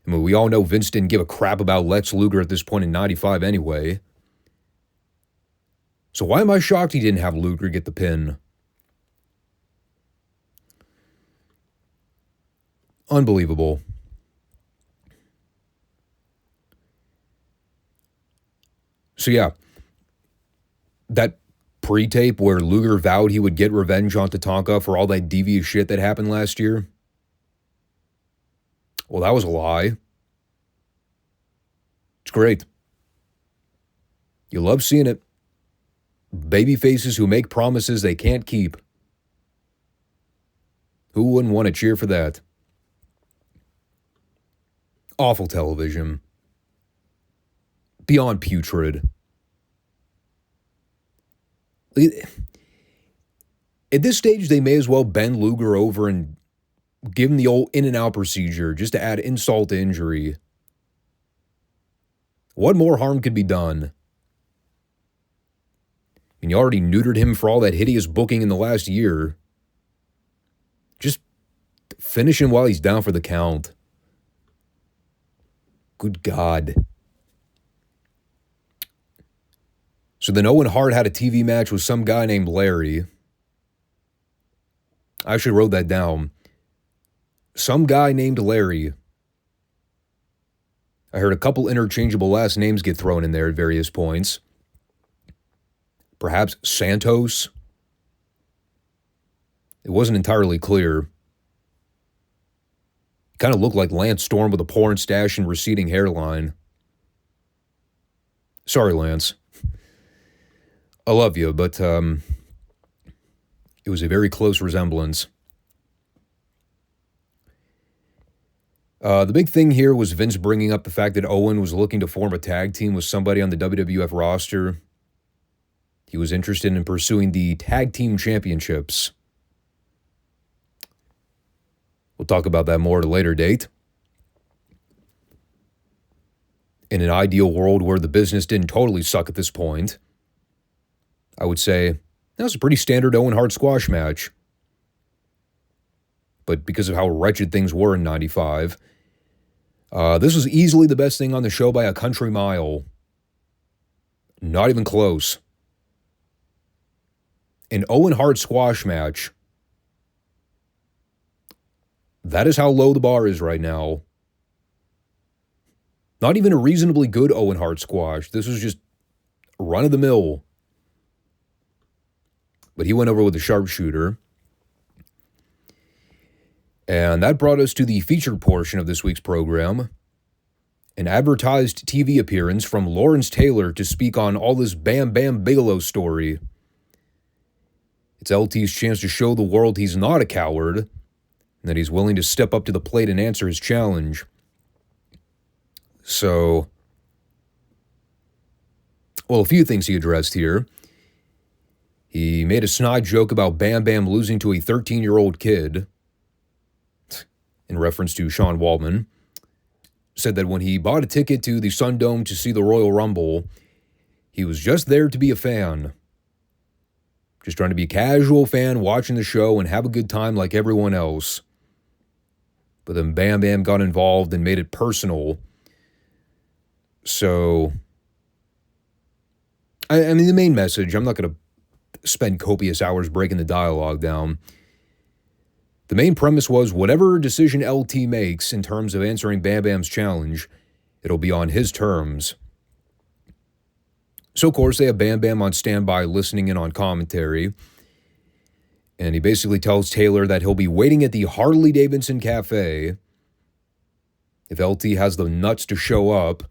I mean, we all know Vince didn't give a crap about Lex Luger at this point in 95 anyway. So why am I shocked he didn't have Luger get the pin? Unbelievable. So yeah, that pre-tape where Luger vowed he would get revenge on Tatanka for all that devious shit that happened last year? Well, that was a lie. It's great. You love seeing it. Baby faces who make promises they can't keep. Who wouldn't want to cheer for that? Awful television. Beyond putrid. At this stage, they may as well bend Luger over and give him the old in-and-out procedure just to add insult to injury. What more harm could be done? I mean, you already neutered him for all that hideous booking in the last year. Just finish him while he's down for the count. Good God. So then Owen Hart had a TV match with some guy named Larry. I actually wrote that down. Some guy named Larry. I heard a couple interchangeable last names get thrown in there at various points. Perhaps Santos? It wasn't entirely clear. Kind of looked like Lance Storm with a porn stash and receding hairline. Sorry, Lance. I love you, but it was a very close resemblance. The big thing here was Vince bringing up the fact that Owen was looking to form a tag team with somebody on the WWF roster. He was interested in pursuing the tag team championships. We'll talk about that more at a later date. In an ideal world where the business didn't totally suck at this point, I would say that was a pretty standard Owen Hart squash match. But because of how wretched things were in 95, this was easily the best thing on the show by a country mile. Not even close. An Owen Hart squash match. That is how low the bar is right now. Not even a reasonably good Owen Hart squash. This was just run-of-the-mill. But he went over with the sharpshooter. And that brought us to the featured portion of this week's program. An advertised TV appearance from Lawrence Taylor to speak on all this Bam Bam Bigelow story. It's LT's chance to show the world he's not a coward, and that he's willing to step up to the plate and answer his challenge. So, well, a few things he addressed here. He made a snide joke about Bam Bam losing to a 13-year-old kid, in reference to Sean Waltman. Said that when he bought a ticket to the Sun Dome to see the Royal Rumble, he was just there to be a fan. Just trying to be a casual fan watching the show and have a good time like everyone else. But then Bam Bam got involved and made it personal. So, I mean, the main message, I'm not going to spend copious hours breaking the dialogue down. The main premise was whatever decision LT makes in terms of answering Bam Bam's challenge, it'll be on his terms. So, of course, they have Bam Bam on standby listening in on commentary. And he basically tells Taylor that he'll be waiting at the Harley-Davidson Cafe. If LT has the nuts to show up,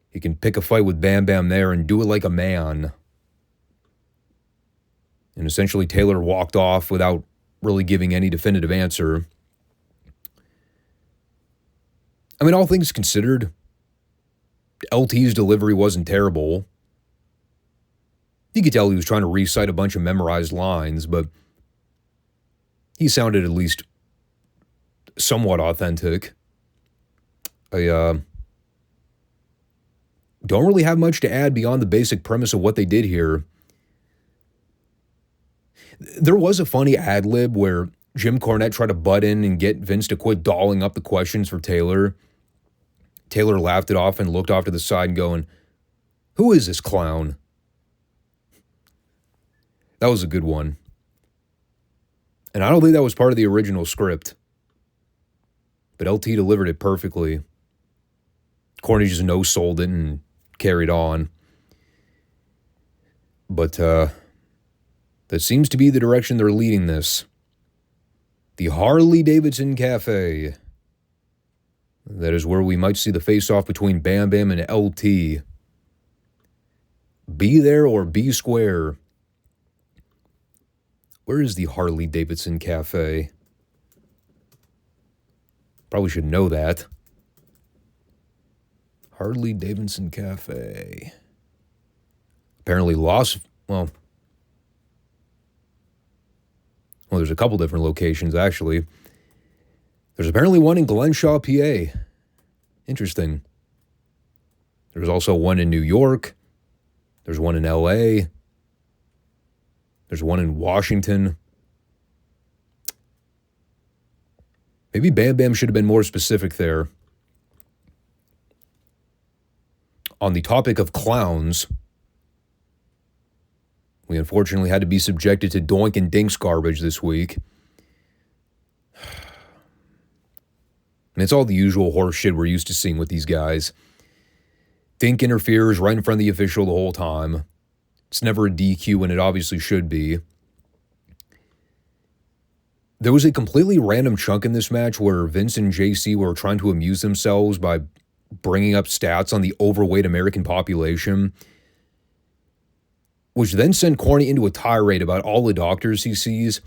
he can pick a fight with Bam Bam there and do it like a man. And essentially, Taylor walked off without really giving any definitive answer. I mean, all things considered, LT's delivery wasn't terrible. You could tell he was trying to recite a bunch of memorized lines, but he sounded at least somewhat authentic. I don't really have much to add beyond the basic premise of what they did here. There was a funny ad-lib where Jim Cornette tried to butt in and get Vince to quit dolling up the questions for Taylor. Taylor laughed it off and looked off to the side going, "Who is this clown?" That was a good one. And I don't think that was part of the original script. But LT delivered it perfectly. Corny just no-sold it and carried on. But, That seems to be the direction they're leading this. The Harley-Davidson Cafe. That is where we might see the face-off between Bam Bam and LT. Be there or be square. Where is the Harley-Davidson Cafe? Probably should know that. Harley-Davidson Cafe. Apparently well, there's a couple different locations, actually. There's apparently one in Glenshaw, PA. Interesting. There's also one in New York. There's one in LA. There's one in Washington. Maybe Bam Bam should have been more specific there. On the topic of clowns, we unfortunately had to be subjected to Doink and Dink's garbage this week. And it's all the usual horse shit we're used to seeing with these guys. Dink interferes right in front of the official the whole time. It's never a DQ when it obviously should be. There was a completely random chunk in this match where Vince and JC were trying to amuse themselves by bringing up stats on the overweight American population, which then sent Corny into a tirade about all the doctors he sees,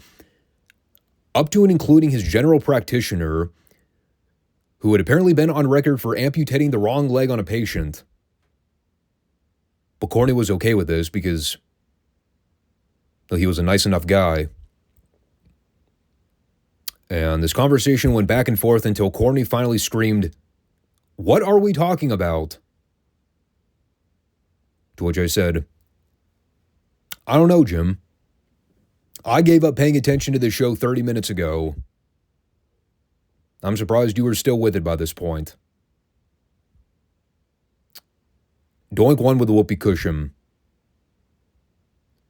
up to and including his general practitioner, who had apparently been on record for amputating the wrong leg on a patient. But Corny was okay with this because he was a nice enough guy. And this conversation went back and forth until Corny finally screamed, "What are we talking about?" To which I said, "I don't know, Jim. I gave up paying attention to the show 30 minutes ago. I'm surprised you were still with it by this point." Doink won with a whoopee cushion.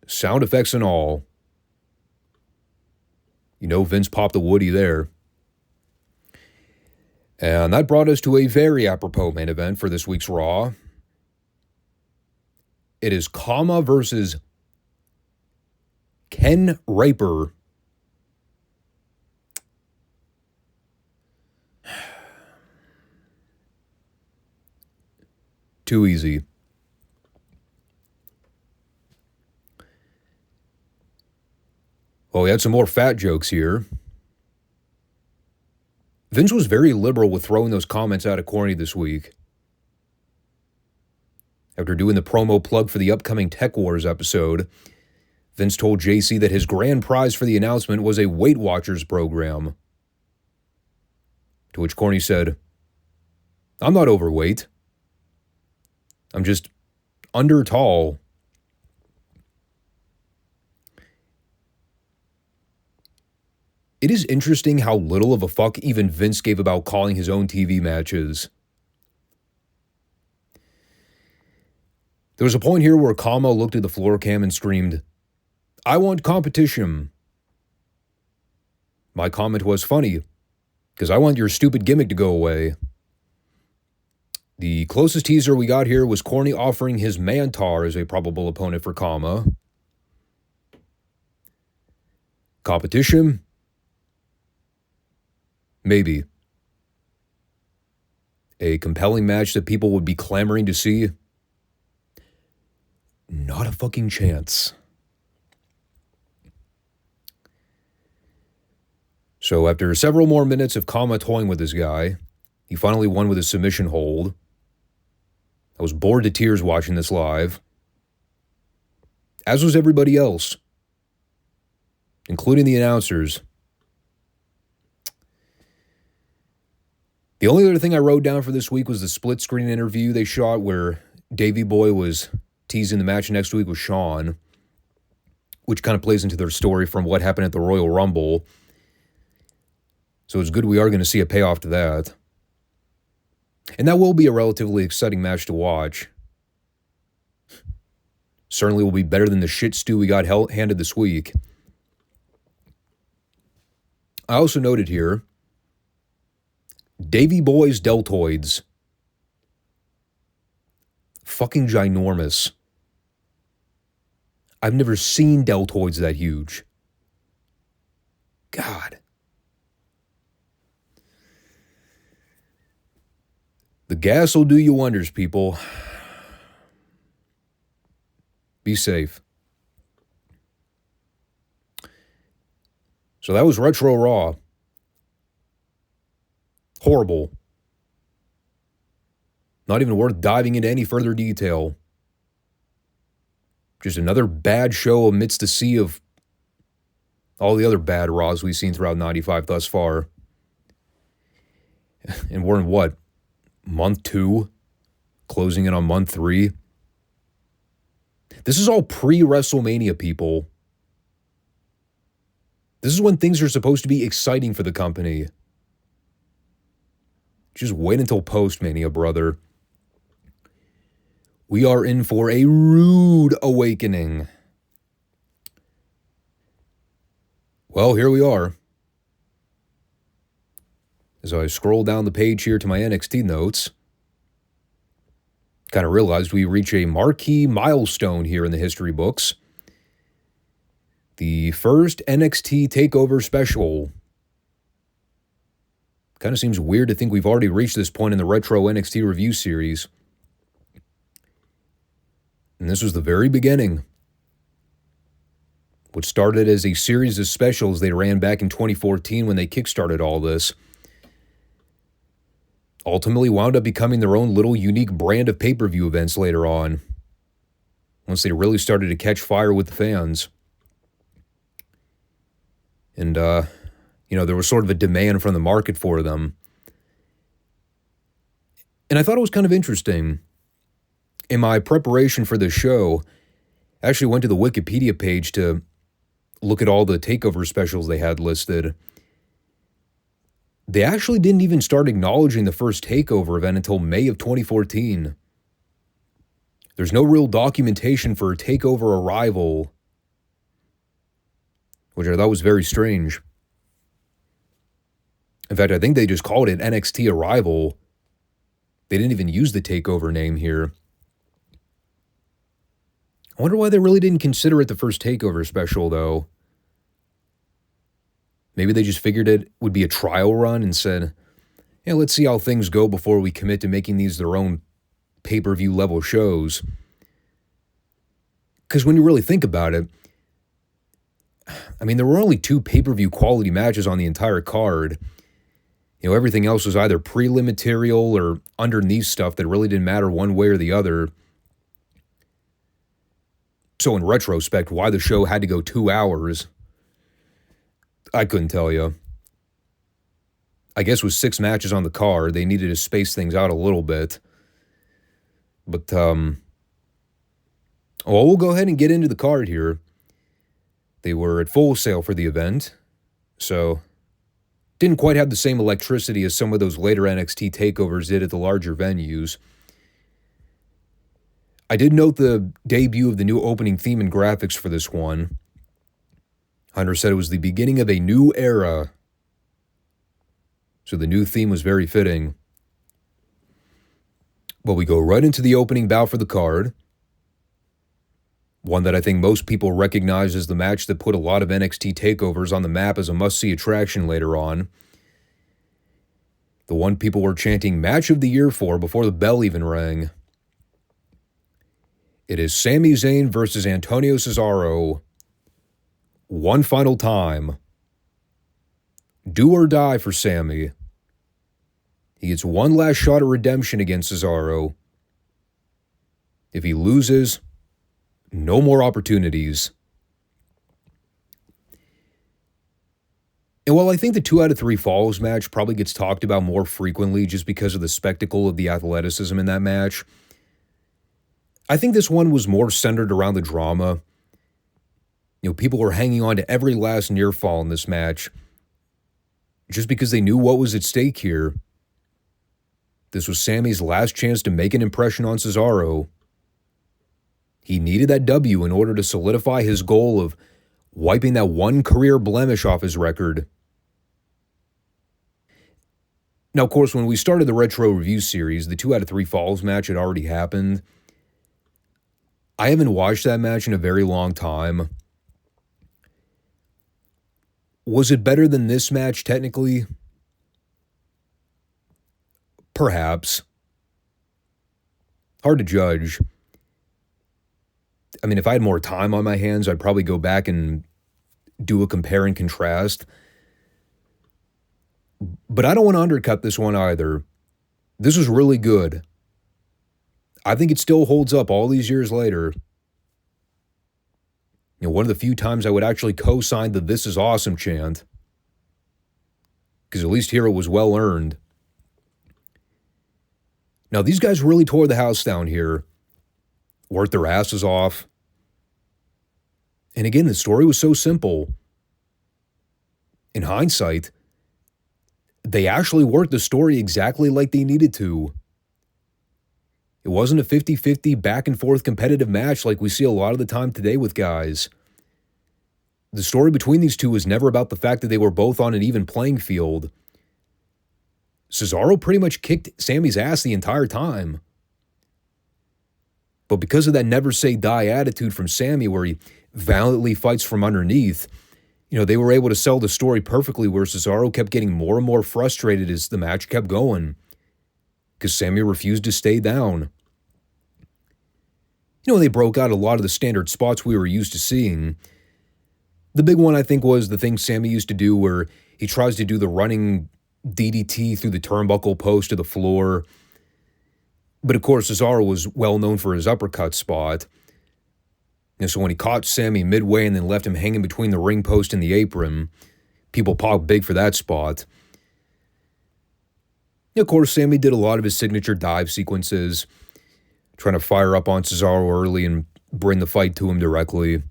Sound effects and all. You know Vince popped a Woody there. And that brought us to a very apropos main event for this week's Raw. It is Kama versus Ken Raper. Too easy. Well, we had some more fat jokes here. Vince was very liberal with throwing those comments out of Corny this week. After doing the promo plug for the upcoming Tech Wars episode, Vince told JC that his grand prize for the announcement was a Weight Watchers program. To which Corny said, "I'm not overweight. I'm just under tall." It is interesting how little of a fuck even Vince gave about calling his own TV matches. There was a point here where Kama looked at the floor cam and screamed, "I want competition." My comment was funny, because I want your stupid gimmick to go away. The closest teaser we got here was Corny offering his Mantar as a probable opponent for Kama. Competition? Maybe. A compelling match that people would be clamoring to see? Not a fucking chance. So after several more minutes of Kama toying with this guy, he finally won with a submission hold. I was bored to tears watching this live, as was everybody else, including the announcers. The only other thing I wrote down for this week was the split screen interview they shot where Davey Boy was teasing the match next week with Shawn, which kind of plays into their story from what happened at the Royal Rumble. So it's good we are going to see a payoff to that. And that will be a relatively exciting match to watch. Certainly will be better than the shit stew we got handed this week. I also noted here, Davey Boy's deltoids. Fucking ginormous. I've never seen deltoids that huge. God. The gas will do you wonders, people. Be safe. So that was Retro Raw. Horrible. Not even worth diving into any further detail. Just another bad show amidst the sea of all the other bad Raws we've seen throughout 95 thus far. And we're in what? Month 2? Closing in on month 3? This is all pre-WrestleMania, people. This is when things are supposed to be exciting for the company. Just wait until post-Mania, brother. We are in for a rude awakening. Well, here we are. As I scroll down the page here to my NXT notes, kind of realized we reach a marquee milestone here in the history books. The first NXT TakeOver special. Kind of seems weird to think we've already reached this point in the Retro NXT review series. And this was the very beginning. What started as a series of specials they ran back in 2014 when they kickstarted all this, ultimately wound up becoming their own little unique brand of pay-per-view events later on, once they really started to catch fire with the fans. And, there was sort of a demand from the market for them. And I thought it was kind of interesting. In my preparation for this show, I actually went to the Wikipedia page to look at all the takeover specials they had listed. They actually didn't even start acknowledging the first takeover event until May of 2014. There's no real documentation for a takeover arrival, which I thought was very strange. In fact, I think they just called it NXT Arrival. They didn't even use the takeover name here. I wonder why they really didn't consider it the first takeover special, though. Maybe they just figured it would be a trial run and said, yeah, let's see how things go before we commit to making these their own pay-per-view level shows. Because when you really think about it, I mean, there were only 2 pay-per-view quality matches on the entire card. Everything else was either prelim material or underneath stuff that really didn't matter one way or the other. So in retrospect, why the show had to go 2 hours, I couldn't tell you. I guess with 6 matches on the card, they needed to space things out a little bit. But, we'll go ahead and get into the card here. They were at Full Sail for the event, so didn't quite have the same electricity as some of those later NXT takeovers did at the larger venues. I did note the debut of the new opening theme and graphics for this one. Hunter said it was the beginning of a new era, so the new theme was very fitting. But we go right into the opening bout for the card. One that I think most people recognize as the match that put a lot of NXT takeovers on the map as a must-see attraction later on. The one people were chanting Match of the Year for before the bell even rang. It is Sami Zayn versus Antonio Cesaro. One final time. Do or die for Sami. He gets one last shot at redemption against Cesaro. If he loses, no more opportunities. And while I think the 2 out of 3 falls match probably gets talked about more frequently just because of the spectacle of the athleticism in that match, I think this one was more centered around the drama. People were hanging on to every last near fall in this match just because they knew what was at stake here. This was Sami's last chance to make an impression on Cesaro. He needed that W in order to solidify his goal of wiping that one career blemish off his record. Now, of course, when we started the Retro Review series, the 2 out of 3 falls match had already happened. I haven't watched that match in a very long time. Was it better than this match, technically? Perhaps. Hard to judge. I mean, if I had more time on my hands, I'd probably go back and do a compare and contrast. But I don't want to undercut this one either. This was really good. I think it still holds up all these years later. You know, one of the few times I would actually co-sign the "This is awesome" chant. Because at least here it was well earned. Now, these guys really tore the house down here. Worked their asses off. And again, the story was so simple. In hindsight, they actually worked the story exactly like they needed to. It wasn't a 50-50 back and forth competitive match like we see a lot of the time today with guys. The story between these two was never about the fact that they were both on an even playing field. Cesaro pretty much kicked Sammy's ass the entire time. But because of that never say die attitude from Sammy, where he valiantly fights from underneath, you know, they were able to sell the story perfectly, where Cesaro kept getting more and more frustrated as the match kept going. Because Sammy refused to stay down. You know, they broke out a lot of the standard spots we were used to seeing. The big one, I think, was the thing Sammy used to do where he tries to do the running DDT through the turnbuckle post to the floor. But of course, Cesaro was well known for his uppercut spot. And so when he caught Sammy midway and then left him hanging between the ring post and the apron, people popped big for that spot. And of course, Sammy did a lot of his signature dive sequences, trying to fire up on Cesaro early and bring the fight to him directly.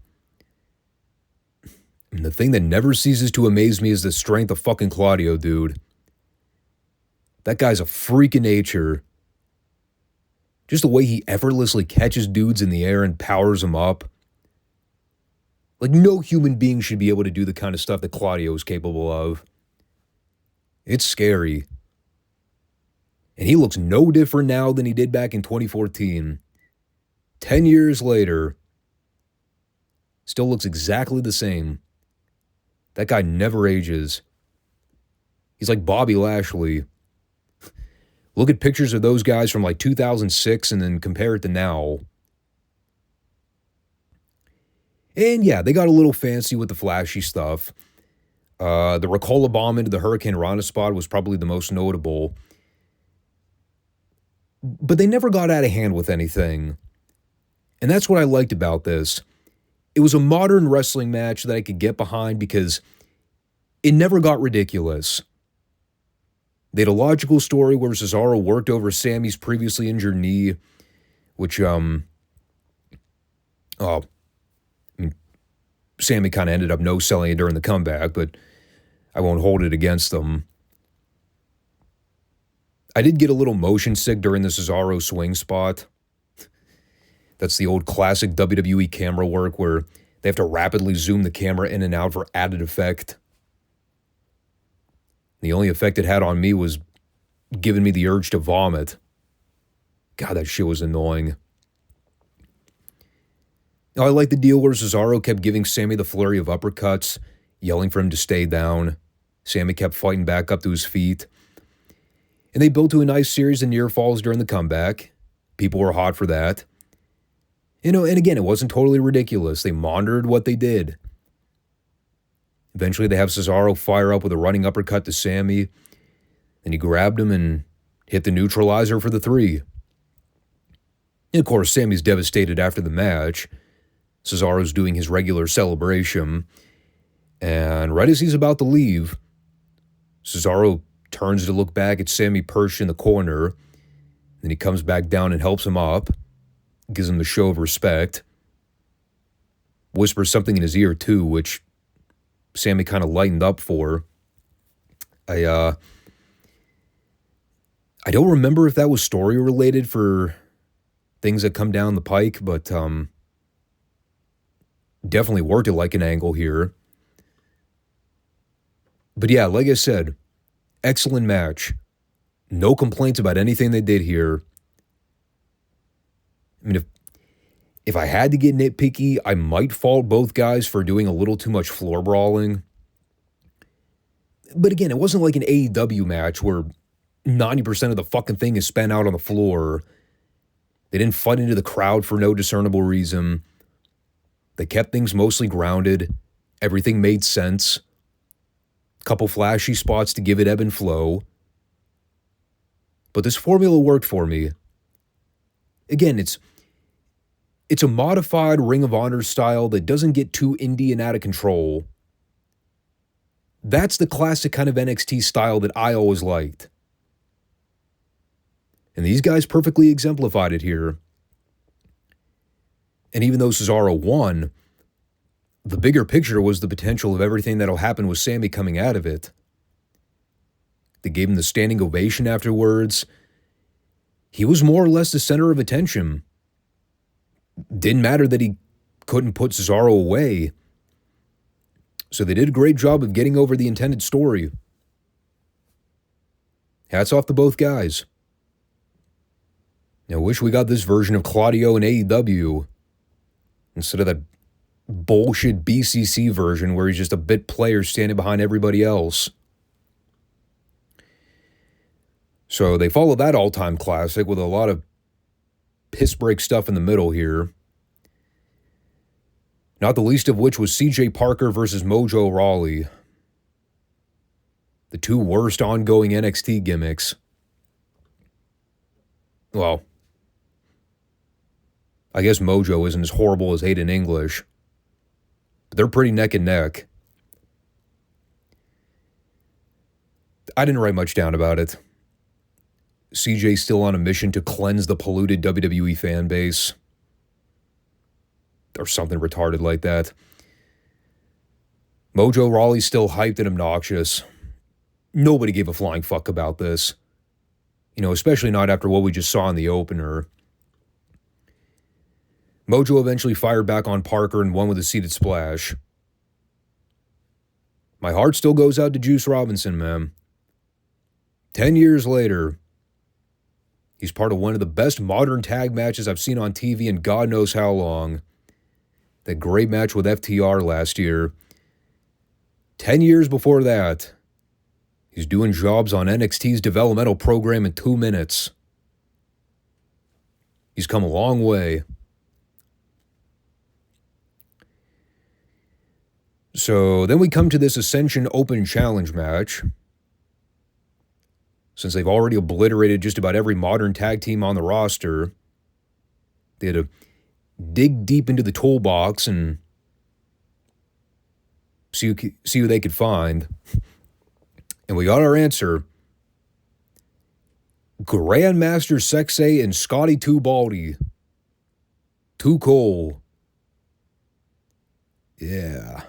And the thing that never ceases to amaze me is the strength of fucking Claudio, dude. That guy's a freak of nature. Just the way he effortlessly catches dudes in the air and powers them up. Like, no human being should be able to do the kind of stuff that Claudio is capable of. It's scary. And he looks no different now than he did back in 2014. 10 years later, still looks exactly the same. That guy never ages. He's like Bobby Lashley. Look at pictures of those guys from like 2006 and then compare it to now. And yeah, they got a little fancy with the flashy stuff. The Ricola bomb into the Hurricane Rana spot was probably the most notable. But they never got out of hand with anything. And that's what I liked about this. It was a modern wrestling match that I could get behind because it never got ridiculous. They had a logical story where Cesaro worked over Sammy's previously injured knee, which, Sammy kind of ended up no-selling it during the comeback, but I won't hold it against them. I did get a little motion sick during the Cesaro swing spot. That's the old classic WWE camera work where they have to rapidly zoom the camera in and out for added effect. The only effect it had on me was giving me the urge to vomit. God, that shit was annoying. Now, I like the deal where Cesaro kept giving Sammy the flurry of uppercuts, yelling for him to stay down. Sammy kept fighting back up to his feet. And they built to a nice series of near falls during the comeback. People were hot for that. You know, and again, it wasn't totally ridiculous. They monitored what they did. Eventually, they have Cesaro fire up with a running uppercut to Sammy. Then he grabbed him and hit the neutralizer for the 3. And of course, Sammy's devastated after the match. Cesaro's doing his regular celebration. And right as he's about to leave, Cesaro turns to look back at Sammy perched in the corner. Then he comes back down and helps him up. Gives him the show of respect. Whispers something in his ear, too, which Sammy kind of lightened up for. I don't remember if that was story related for things that come down the pike, but definitely worked it like an angle here. But yeah, like I said, excellent match. No complaints about anything they did here. I mean, If I had to get nitpicky, I might fault both guys for doing a little too much floor brawling. But again, it wasn't like an AEW match where 90% of the fucking thing is spent out on the floor. They didn't fight into the crowd for no discernible reason. They kept things mostly grounded. Everything made sense. Couple flashy spots to give it ebb and flow. But this formula worked for me. Again, it's a modified Ring of Honor style that doesn't get too indie and out of control. That's the classic kind of NXT style that I always liked. And these guys perfectly exemplified it here. And even though Cesaro won, the bigger picture was the potential of everything that'll happen with Sammy coming out of it. They gave him the standing ovation afterwards. He was more or less the center of attention. Didn't matter that he couldn't put Cesaro away. So they did a great job of getting over the intended story. Hats off to both guys. I wish we got this version of Claudio in AEW instead of that bullshit BCC version where he's just a bit player standing behind everybody else. So they followed that all-time classic with a lot of piss break stuff in the middle here. Not the least of which was CJ Parker versus Mojo Rawley. The two worst ongoing NXT gimmicks. Well, I guess Mojo isn't as horrible as Hayden English. But they're pretty neck and neck. I didn't write much down about it. CJ's still on a mission to cleanse the polluted WWE fan base. Or something retarded like that. Mojo Rawley's still hyped and obnoxious. Nobody gave a flying fuck about this. Especially not after what we just saw in the opener. Mojo eventually fired back on Parker and won with a seated splash. My heart still goes out to Juice Robinson, man. 10 years later, he's part of one of the best modern tag matches I've seen on TV in God knows how long. That great match with FTR last year. 10 years before that, he's doing jobs on NXT's developmental program in 2 minutes. He's come a long way. So then we come to this Ascension Open Challenge match. Since they've already obliterated just about every modern tag team on the roster, they had to dig deep into the toolbox and see who they could find. And we got our answer. Grandmaster Sexay and Scotty Too Baldy. Too Cole. Yeah.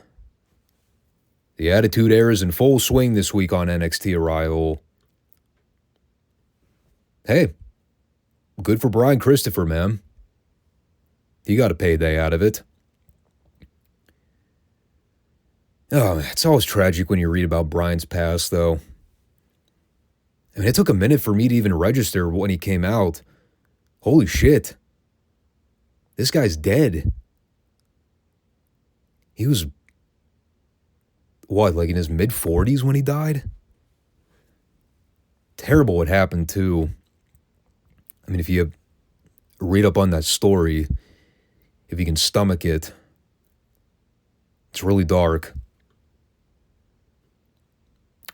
The Attitude Era is in full swing this week on NXT Arrival. Hey, good for Brian Christopher, man. He got a payday out of it. Oh, it's always tragic when you read about Brian's past, though. I mean, it took a minute for me to even register when he came out. Holy shit. This guy's dead. He was, like in his mid-40s when he died? Terrible what happened, too. I mean, if you read up on that story, if you can stomach it, it's really dark.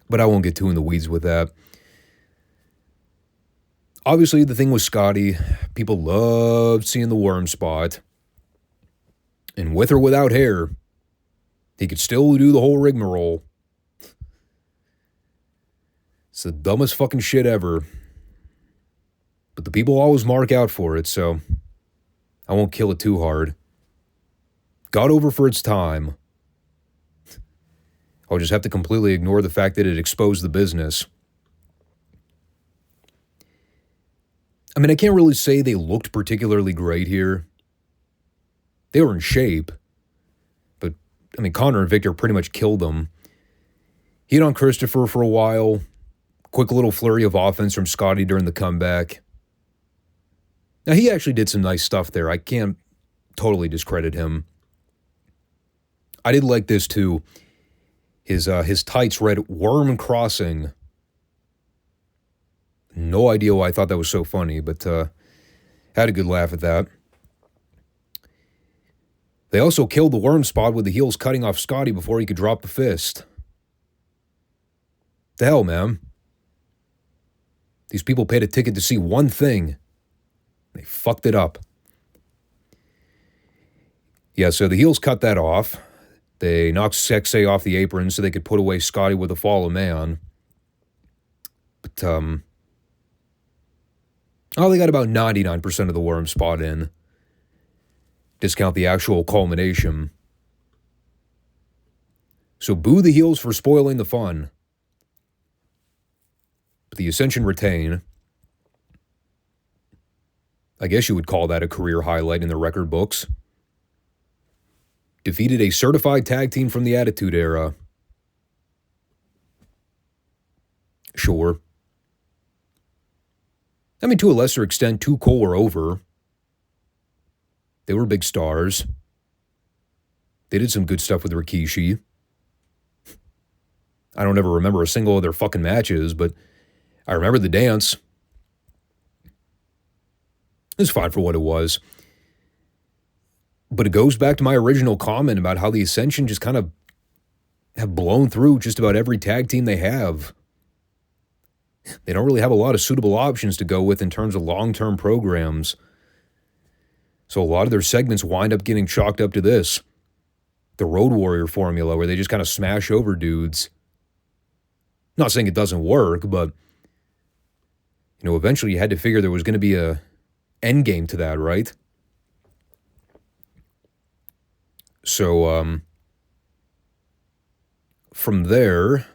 But I won't get too in the weeds with that. Obviously, the thing with Scotty, people loved seeing the worm spot. And with or without hair, he could still do the whole rigmarole. It's the dumbest fucking shit ever. But the people always mark out for it, so I won't kill it too hard. Got over for its time. I'll just have to completely ignore the fact that it exposed the business. I mean, I can't really say they looked particularly great here. They were in shape. But, I mean, Connor and Victor pretty much killed them. Hit on Christopher for a while. Quick little flurry of offense from Scotty during the comeback. Now, he actually did some nice stuff there. I can't totally discredit him. I did like this too. His tights read Worm Crossing. No idea why I thought that was so funny, but had a good laugh at that. They also killed the worm spot with the heels cutting off Scotty before he could drop the fist. The hell, man? These people paid a ticket to see one thing. They fucked it up. Yeah, so the heels cut that off. They knocked Sexay off the apron so they could put away Scotty with a fall of man. But, they got about 99% of the worm spot in. Discount the actual culmination. So boo the heels for spoiling the fun. But the Ascension retain. I guess you would call that a career highlight in the record books. Defeated a certified tag team from the Attitude Era. Sure. I mean, to a lesser extent, Too Cool were over. They were big stars. They did some good stuff with Rikishi. I don't ever remember a single of their fucking matches, but I remember the dance. It was fine for what it was. But it goes back to my original comment about how the Ascension just kind of have blown through just about every tag team they have. They don't really have a lot of suitable options to go with in terms of long-term programs. So a lot of their segments wind up getting chalked up to this. The Road Warrior formula, where they just kind of smash over dudes. Not saying it doesn't work, but eventually you had to figure there was going to be a end game to that, right? So, from there,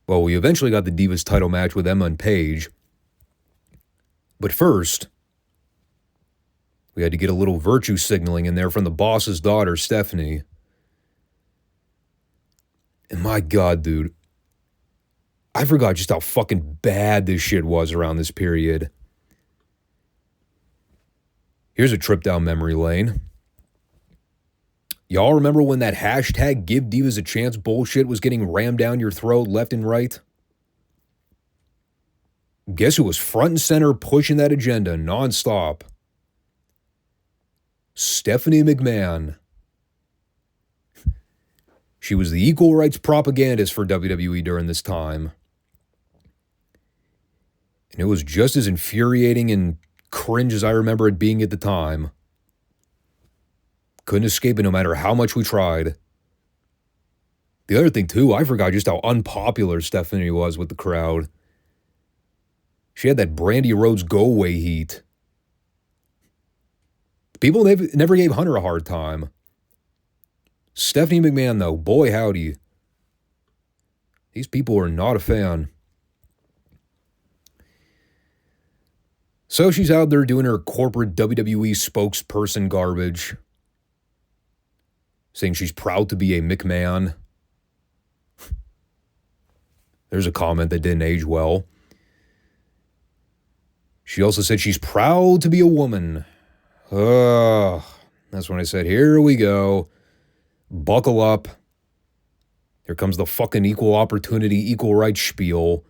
well, we eventually got the Divas title match with Emma and Paige. But first, we had to get a little virtue signaling in there from the boss's daughter, Stephanie. And my God, dude, I forgot just how fucking bad this shit was around this period. Here's a trip down memory lane. Y'all remember when that hashtag Give Divas a Chance bullshit was getting rammed down your throat left and right? Guess who was front and center pushing that agenda nonstop? Stephanie McMahon. She was the equal rights propagandist for WWE during this time. And it was just as infuriating and cringe as I remember it being at the time. Couldn't escape it no matter how much we tried. The other thing, too, I forgot just how unpopular Stephanie was with the crowd. She had that Brandy Rhodes go-away heat. People never gave Hunter a hard time. Stephanie McMahon, though, boy howdy. These people are not a fan. So she's out there doing her corporate WWE spokesperson garbage. Saying she's proud to be a McMahon. There's a comment that didn't age well. She also said she's proud to be a woman. Ugh. That's when I said, here we go. Buckle up. Here comes the fucking equal opportunity, equal rights spiel.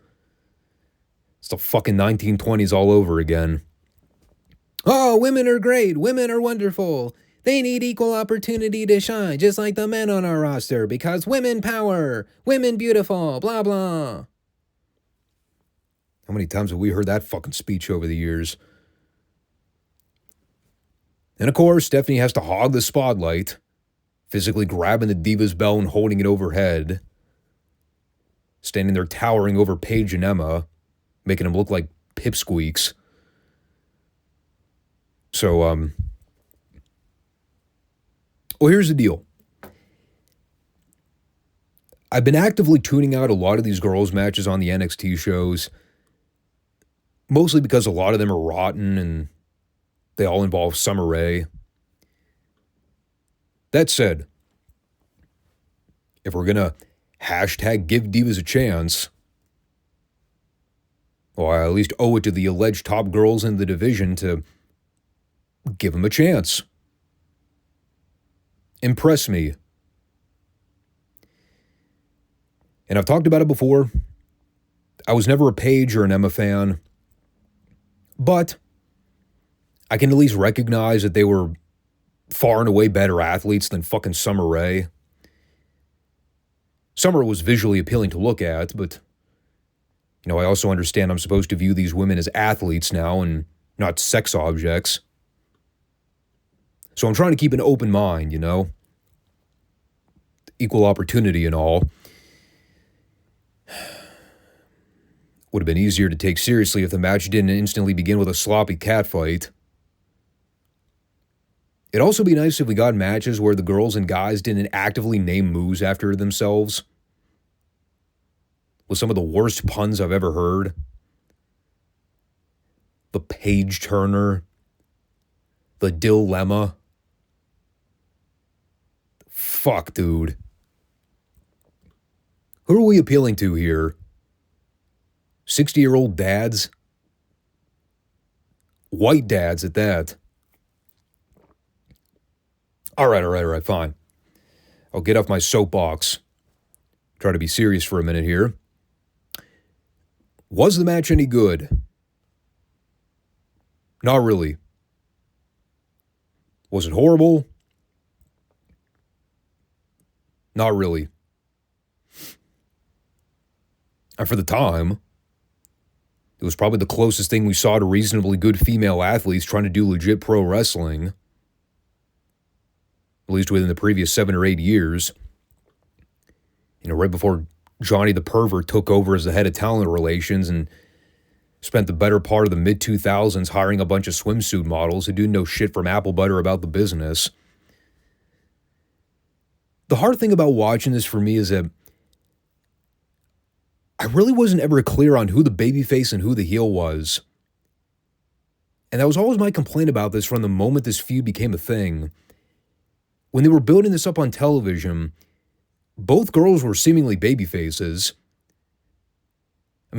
It's the fucking 1920s all over again. Oh, women are great. Women are wonderful. They need equal opportunity to shine, just like the men on our roster, because women power, women beautiful, blah, blah. How many times have we heard that fucking speech over the years? And of course, Stephanie has to hog the spotlight, physically grabbing the Divas bell and holding it overhead, standing there towering over Paige and Emma, making them look like pipsqueaks. So, well, here's the deal. I've been actively tuning out a lot of these girls' matches on the NXT shows, mostly because a lot of them are rotten and they all involve Summer Rae. That said, if we're going to hashtag give Divas a chance, well, I at least owe it to the alleged top girls in the division to give them a chance. Impress me. And I've talked about it before. I was never a Paige or an Emma fan, but I can at least recognize that they were far and away better athletes than fucking Summer Rae. Summer was visually appealing to look at, but, I also understand I'm supposed to view these women as athletes now and not sex objects. So I'm trying to keep an open mind, Equal opportunity and all. Would have been easier to take seriously if the match didn't instantly begin with a sloppy catfight. It'd also be nice if we got matches where the girls and guys didn't actively name moves after themselves. With some of the worst puns I've ever heard. The page turner. The dilemma. Fuck, dude. Who are we appealing to here? 60-year-old dads? White dads at that. All right, fine. I'll get off my soapbox. Try to be serious for a minute here. Was the match any good? Not really. Was it horrible? Not really. And for the time, it was probably the closest thing we saw to reasonably good female athletes trying to do legit pro wrestling. At least within the previous 7 or 8 years. Right before Johnny the Pervert took over as the head of talent relations and spent the better part of the mid-2000s hiring a bunch of swimsuit models who didn't know shit from apple butter about the business. The hard thing about watching this for me is that I really wasn't ever clear on who the babyface and who the heel was. And that was always my complaint about this from the moment this feud became a thing. When they were building this up on television, both girls were seemingly babyfaces.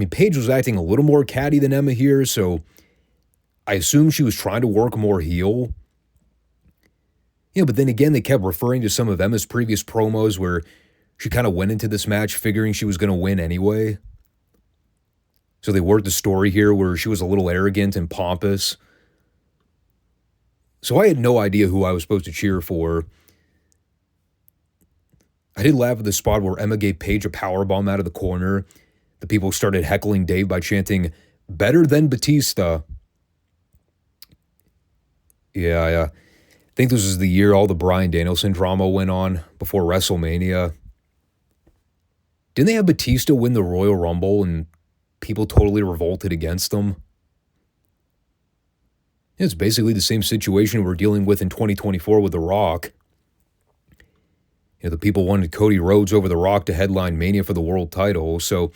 Paige was acting a little more catty than Emma here, so I assume she was trying to work more heel. But then again, they kept referring to some of Emma's previous promos where she kind of went into this match figuring she was going to win anyway. So they worked the story here where she was a little arrogant and pompous. So I had no idea who I was supposed to cheer for. I did laugh at the spot where Emma gave Paige a powerbomb out of the corner. The people started heckling Dave by chanting, "Better than Batista." Yeah. I think this was the year all the Bryan Danielson drama went on before WrestleMania. Didn't they have Batista win the Royal Rumble and people totally revolted against them? It's basically the same situation we're dealing with in 2024 with The Rock. The people wanted Cody Rhodes over The Rock to headline Mania for the world title, so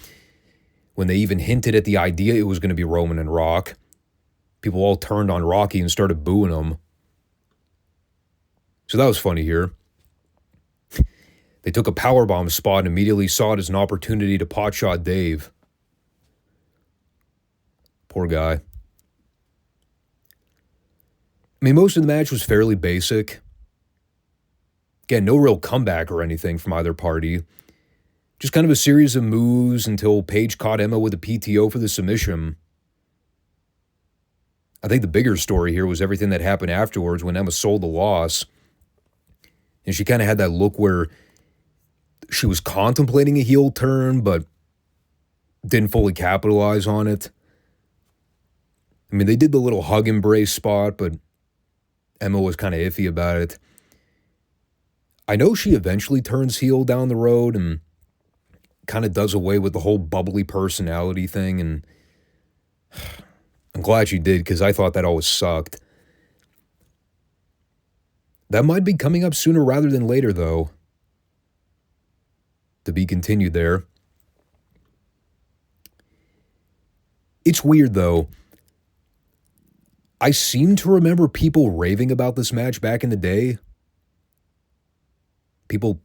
when they even hinted at the idea it was going to be Roman and Rock, people all turned on Rocky and started booing him. So that was funny here. They took a powerbomb spot and immediately saw it as an opportunity to potshot Dave. Poor guy. Most of the match was fairly basic. Again, no real comeback or anything from either party. Just kind of a series of moves until Paige caught Emma with a PTO for the submission. I think the bigger story here was everything that happened afterwards when Emma sold the loss. And she kind of had that look where she was contemplating a heel turn, but didn't fully capitalize on it. They did the little hug embrace spot, but Emma was kind of iffy about it. I know she eventually turns heel down the road and kind of does away with the whole bubbly personality thing, and I'm glad she did because I thought that always sucked. That might be coming up sooner rather than later, though. To be continued there. It's weird, though. I seem to remember people raving about this match back in the day. People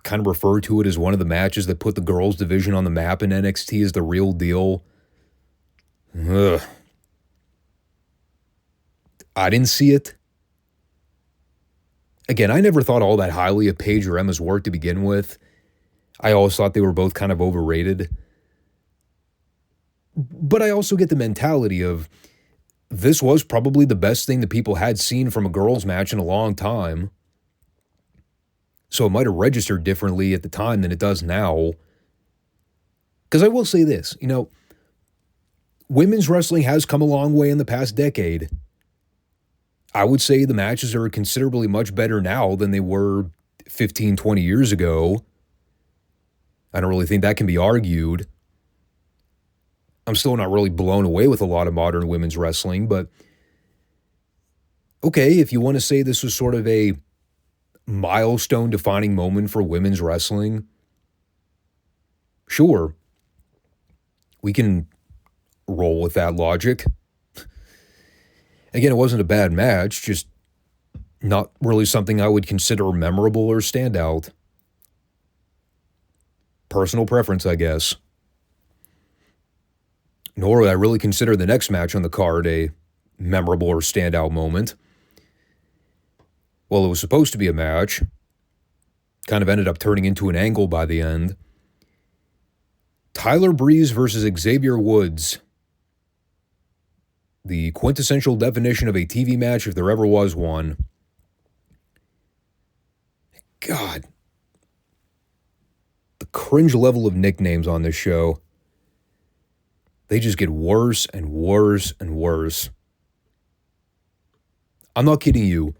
kind of refer to it as one of the matches that put the girls' division on the map in NXT as the real deal. Ugh. I didn't see it. Again, I never thought all that highly of Paige or Emma's work to begin with. I always thought they were both kind of overrated. But I also get the mentality of this was probably the best thing that people had seen from a girls' match in a long time. So it might have registered differently at the time than it does now. Because I will say this, women's wrestling has come a long way in the past decade. I would say the matches are considerably much better now than they were 15, 20 years ago. I don't really think that can be argued. I'm still not really blown away with a lot of modern women's wrestling, but okay, if you want to say this was sort of a milestone-defining moment for women's wrestling, sure. We can roll with that logic. Again, it wasn't a bad match, just not really something I would consider memorable or standout. Personal preference, I guess. Nor would I really consider the next match on the card a memorable or standout moment. Well, it was supposed to be a match. Kind of ended up turning into an angle by the end. Tyler Breeze versus Xavier Woods. The quintessential definition of a TV match if there ever was one. God. The cringe level of nicknames on this show. They just get worse and worse and worse. I'm not kidding you.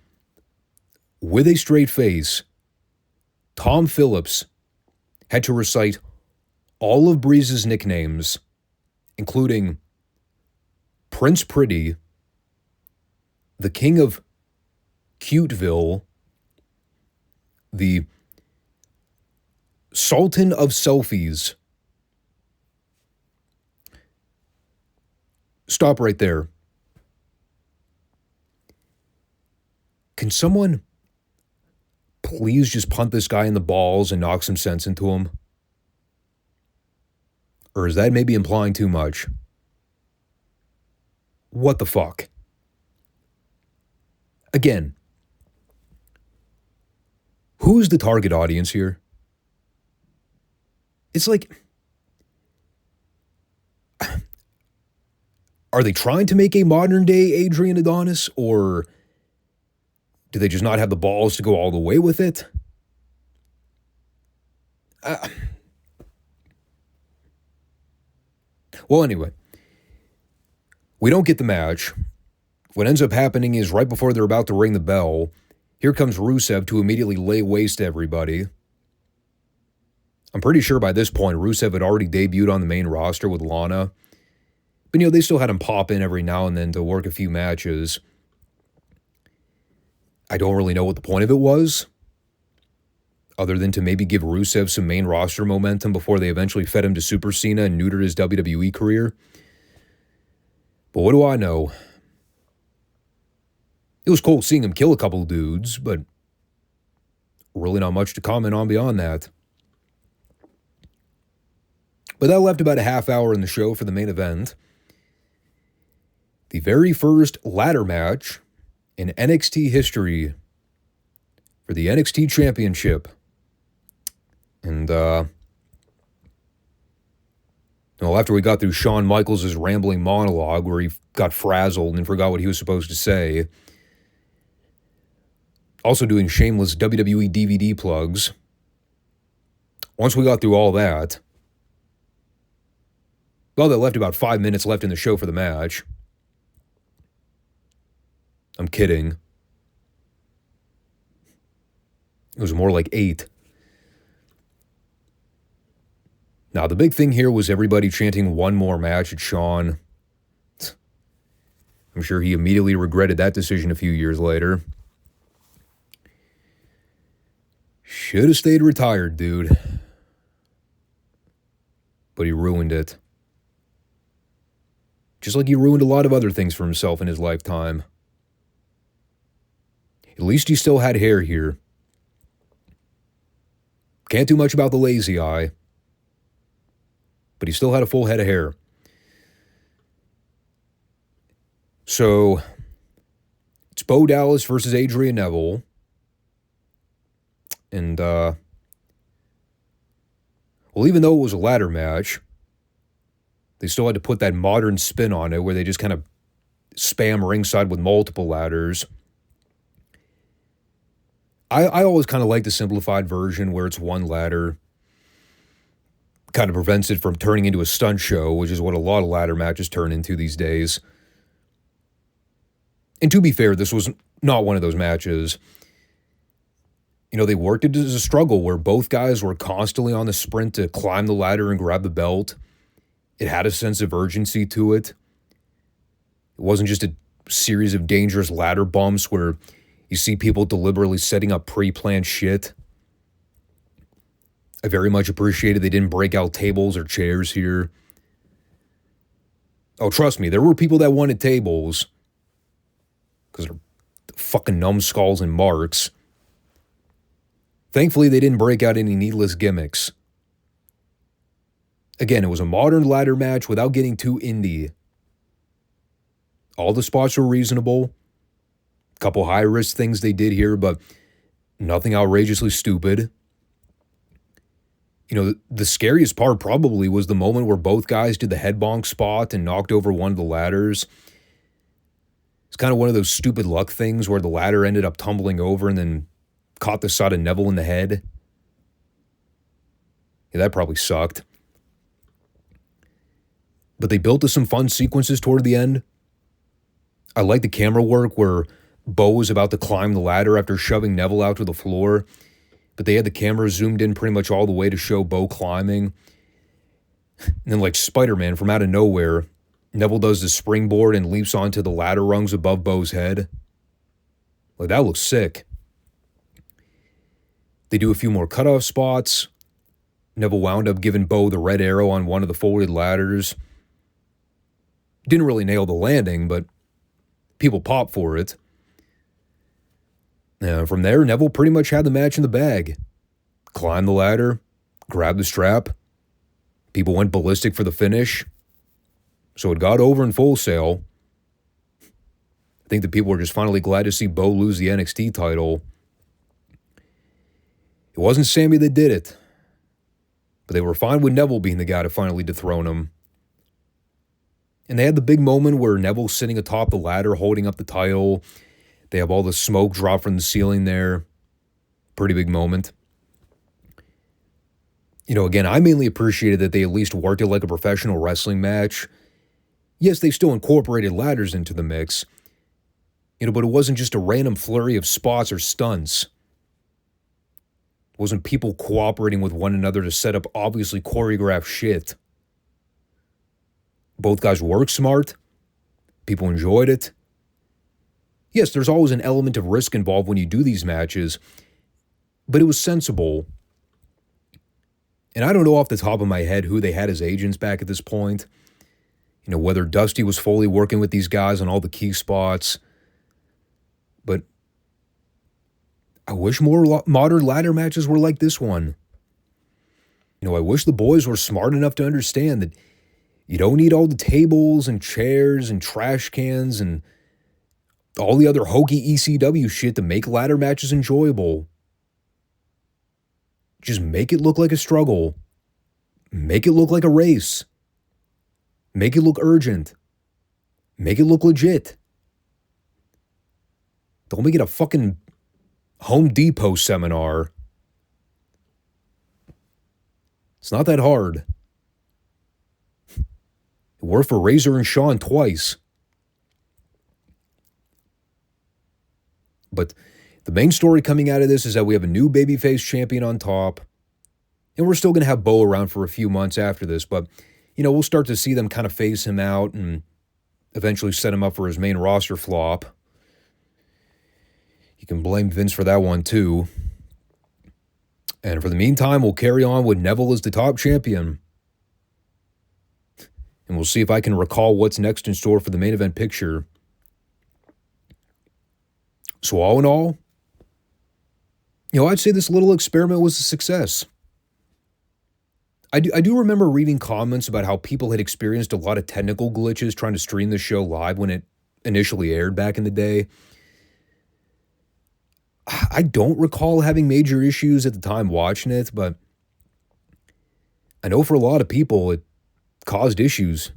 With a straight face, Tom Phillips had to recite all of Breeze's nicknames, including Prince Pretty, the King of Cuteville, the Sultan of Selfies. Stop right there. Can someone please just punt this guy in the balls and knock some sense into him? Or is that maybe implying too much? What the fuck? Again, who's the target audience here? It's like, are they trying to make a modern-day Adrian Adonis, or do they just not have the balls to go all the way with it? Well, anyway, we don't get the match. What ends up happening is right before they're about to ring the bell, here comes Rusev to immediately lay waste to everybody. I'm pretty sure by this point, Rusev had already debuted on the main roster with Lana. But, they still had him pop in every now and then to work a few matches. I don't really know what the point of it was, other than to maybe give Rusev some main roster momentum before they eventually fed him to Super Cena and neutered his WWE career. But what do I know? It was cool seeing him kill a couple dudes, but really not much to comment on beyond that. But that left about a half hour in the show for the main event. The very first ladder match in NXT history for the NXT Championship. And, after we got through Shawn Michaels' rambling monologue where he got frazzled and forgot what he was supposed to say, also doing shameless WWE DVD plugs, once we got through all that, well, that left about 5 minutes left in the show for the match. I'm kidding. It was more like 8. Now, the big thing here was everybody chanting one more match at Shawn. I'm sure he immediately regretted that decision a few years later. Should have stayed retired, dude. But he ruined it. Just like he ruined a lot of other things for himself in his lifetime. At least he still had hair here. Can't do much about the lazy eye. But he still had a full head of hair. So, it's Bo Dallas versus Adrian Neville. And, well, even though it was a ladder match, they still had to put that modern spin on it where they just kind of spam ringside with multiple ladders. I always kind of like the simplified version where it's one ladder. Kind of prevents it from turning into a stunt show, which is what a lot of ladder matches turn into these days. And to be fair, this was not one of those matches. You know, they worked it as a struggle where both guys were constantly on the sprint to climb the ladder and grab the belt. It had a sense of urgency to it. It wasn't just a series of dangerous ladder bumps where you see people deliberately setting up pre-planned shit. I very much appreciated they didn't break out tables or chairs here. Oh, trust me, there were people that wanted tables because they're fucking numbskulls and marks. Thankfully, they didn't break out any needless gimmicks. Again, it was a modern ladder match without getting too indie. All the spots were reasonable. A couple high-risk things they did here, but nothing outrageously stupid. You know, the scariest part probably was the moment where both guys did the head bonk spot and knocked over one of the ladders. It's kind of one of those stupid luck things where the ladder ended up tumbling over and then caught the side of Neville in the head. Yeah, that probably sucked. But they built to some fun sequences toward the end. I like the camera work where Bo was about to climb the ladder after shoving Neville out to the floor, but they had the camera zoomed in pretty much all the way to show Bo climbing. And then like Spider-Man from out of nowhere, Neville does the springboard and leaps onto the ladder rungs above Bo's head. Like, that looks sick. They do a few more cutoff spots. Neville wound up giving Bo the red arrow on one of the folded ladders. Didn't really nail the landing, but people pop for it. From there, Neville pretty much had the match in the bag. Climbed the ladder, grabbed the strap. People went ballistic for the finish. So it got over in Full Sail. I think the people were just finally glad to see Bo lose the NXT title. It wasn't Sammy that did it, but they were fine with Neville being the guy to finally dethrone him. And they had the big moment where Neville's sitting atop the ladder holding up the title. They have all the smoke drop from the ceiling there. Pretty big moment. You know, again, I mainly appreciated that they at least worked it like a professional wrestling match. Yes, they still incorporated ladders into the mix. You know, but it wasn't just a random flurry of spots or stunts. It wasn't people cooperating with one another to set up obviously choreographed shit. Both guys worked smart. People enjoyed it. Yes, there's always an element of risk involved when you do these matches, but it was sensible. And I don't know off the top of my head who they had as agents back at this point. You know, whether Dusty was fully working with these guys on all the key spots. But I wish more modern ladder matches were like this one. You know, I wish the boys were smart enough to understand that you don't need all the tables and chairs and trash cans and all the other hokey ECW shit to make ladder matches enjoyable. Just make it look like a struggle. Make it look like a race. Make it look urgent. Make it look legit. Don't make it a fucking Home Depot seminar. It's not that hard. It worked for Razor and Shawn twice. But the main story coming out of this is that we have a new babyface champion on top. And we're still going to have Bo around for a few months after this. But, you know, we'll start to see them kind of phase him out and eventually set him up for his main roster flop. You can blame Vince for that one too. And for the meantime, we'll carry on with Neville as the top champion. And we'll see if I can recall what's next in store for the main event picture. So all in all, you know, I'd say this little experiment was a success. I do remember reading comments about how people had experienced a lot of technical glitches trying to stream the show live when it initially aired back in the day. I don't recall having major issues at the time watching it, but I know for a lot of people it caused issues.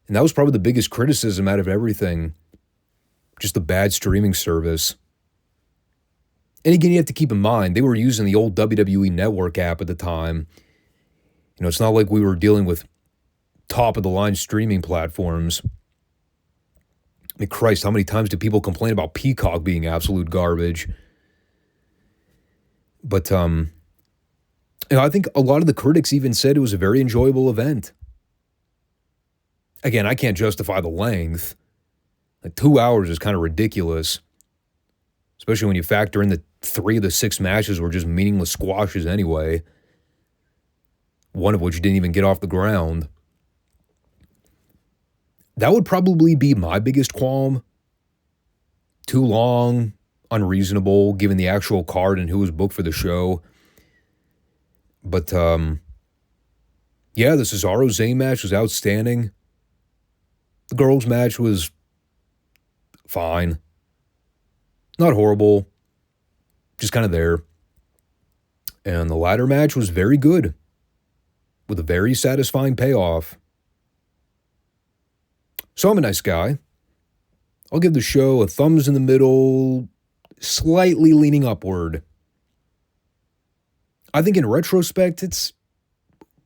And that was probably the biggest criticism out of everything. Just the bad streaming service. And again, you have to keep in mind, they were using the old WWE Network app at the time. You know, it's not like we were dealing with top-of-the-line streaming platforms. I mean, Christ, how many times do people complain about Peacock being absolute garbage? But, you know, I think a lot of the critics even said it was a very enjoyable event. Again, I can't justify the length. Like 2 hours is kind of ridiculous. Especially when you factor in that 3 of the 6 matches were just meaningless squashes anyway. One of which didn't even get off the ground. That would probably be my biggest qualm. Too long, unreasonable, given the actual card and who was booked for the show. But, yeah, the Cesaro-Zayn match was outstanding. The girls' match was fine. Not horrible. Just kind of there. And the ladder match was very good. With a very satisfying payoff. So I'm a nice guy. I'll give the show a thumbs in the middle, slightly leaning upward. I think in retrospect, it's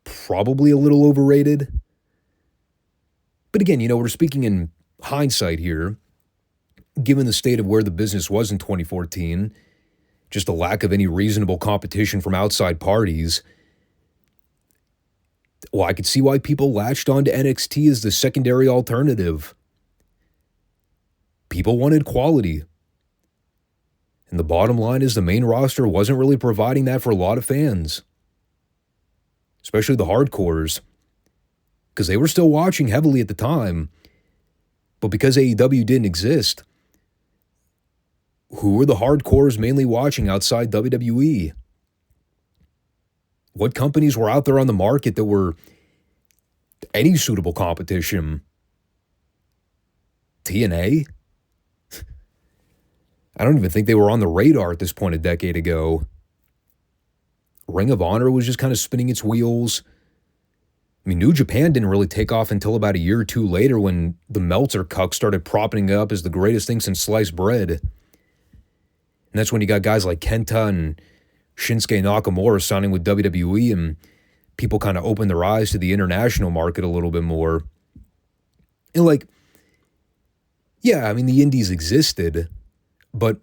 probably a little overrated. But again, you know, we're speaking in hindsight here. Given the state of where the business was in 2014, just the lack of any reasonable competition from outside parties, well, I could see why people latched onto NXT as the secondary alternative. People wanted quality. And the bottom line is the main roster wasn't really providing that for a lot of fans. Especially the hardcores. Because they were still watching heavily at the time. But because AEW didn't exist, who were the hardcores mainly watching outside WWE? What companies were out there on the market that were any suitable competition? TNA? I don't even think they were on the radar at this point a decade ago. Ring of Honor was just kind of spinning its wheels. I mean, New Japan didn't really take off until about a year or two later when the Meltzer cuck started propping it up as the greatest thing since sliced bread. And that's when you got guys like Kenta and Shinsuke Nakamura signing with WWE, and people kind of opened their eyes to the international market a little bit more. And like, yeah, I mean, the indies existed, but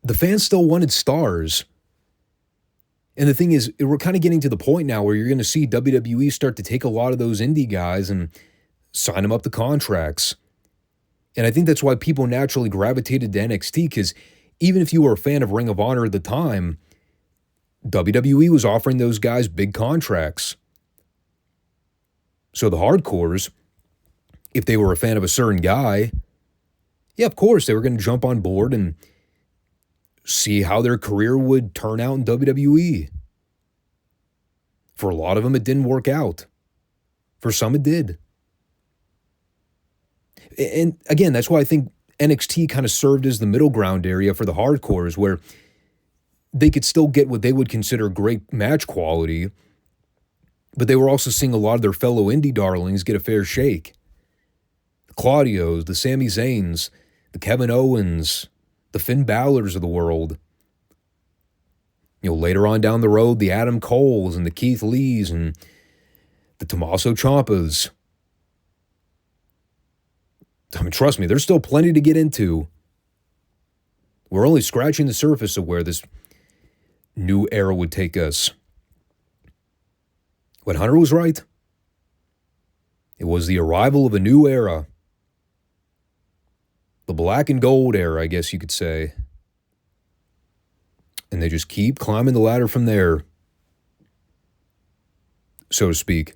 the fans still wanted stars. And the thing is, we're kind of getting to the point now where you're going to see WWE start to take a lot of those indie guys and sign them up to contracts. And I think that's why people naturally gravitated to NXT, because even if you were a fan of Ring of Honor at the time, WWE was offering those guys big contracts. So the hardcores, if they were a fan of a certain guy, yeah, of course, they were going to jump on board and see how their career would turn out in WWE. For a lot of them, it didn't work out. For some, it did. And again, that's why I think NXT kind of served as the middle ground area for the hardcores, where they could still get what they would consider great match quality, but they were also seeing a lot of their fellow indie darlings get a fair shake. The Claudios, the Sami Zayns, the Kevin Owens, the Finn Balor's of the world. You know, later on down the road, the Adam Coles and the Keith Lees and the Tommaso Ciampas. I mean, trust me, there's still plenty to get into. We're only scratching the surface of where this new era would take us. But Hunter was right. It was the arrival of a new era. The black and gold era, I guess you could say. And they just keep climbing the ladder from there, so to speak.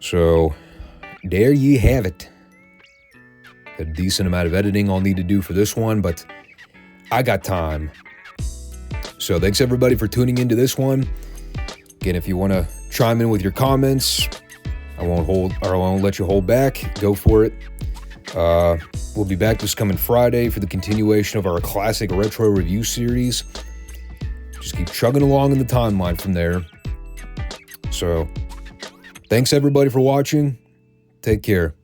So, there you have it. A decent amount of editing I'll need to do for this one, but I got time. So thanks everybody for tuning into this one. Again, if you want to chime in with your comments, I won't let you hold back. Go for it. We'll be back this coming Friday for the continuation of our classic retro review series. Just keep chugging along in the timeline from there. So, thanks everybody for watching. Take care.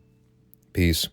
Peace.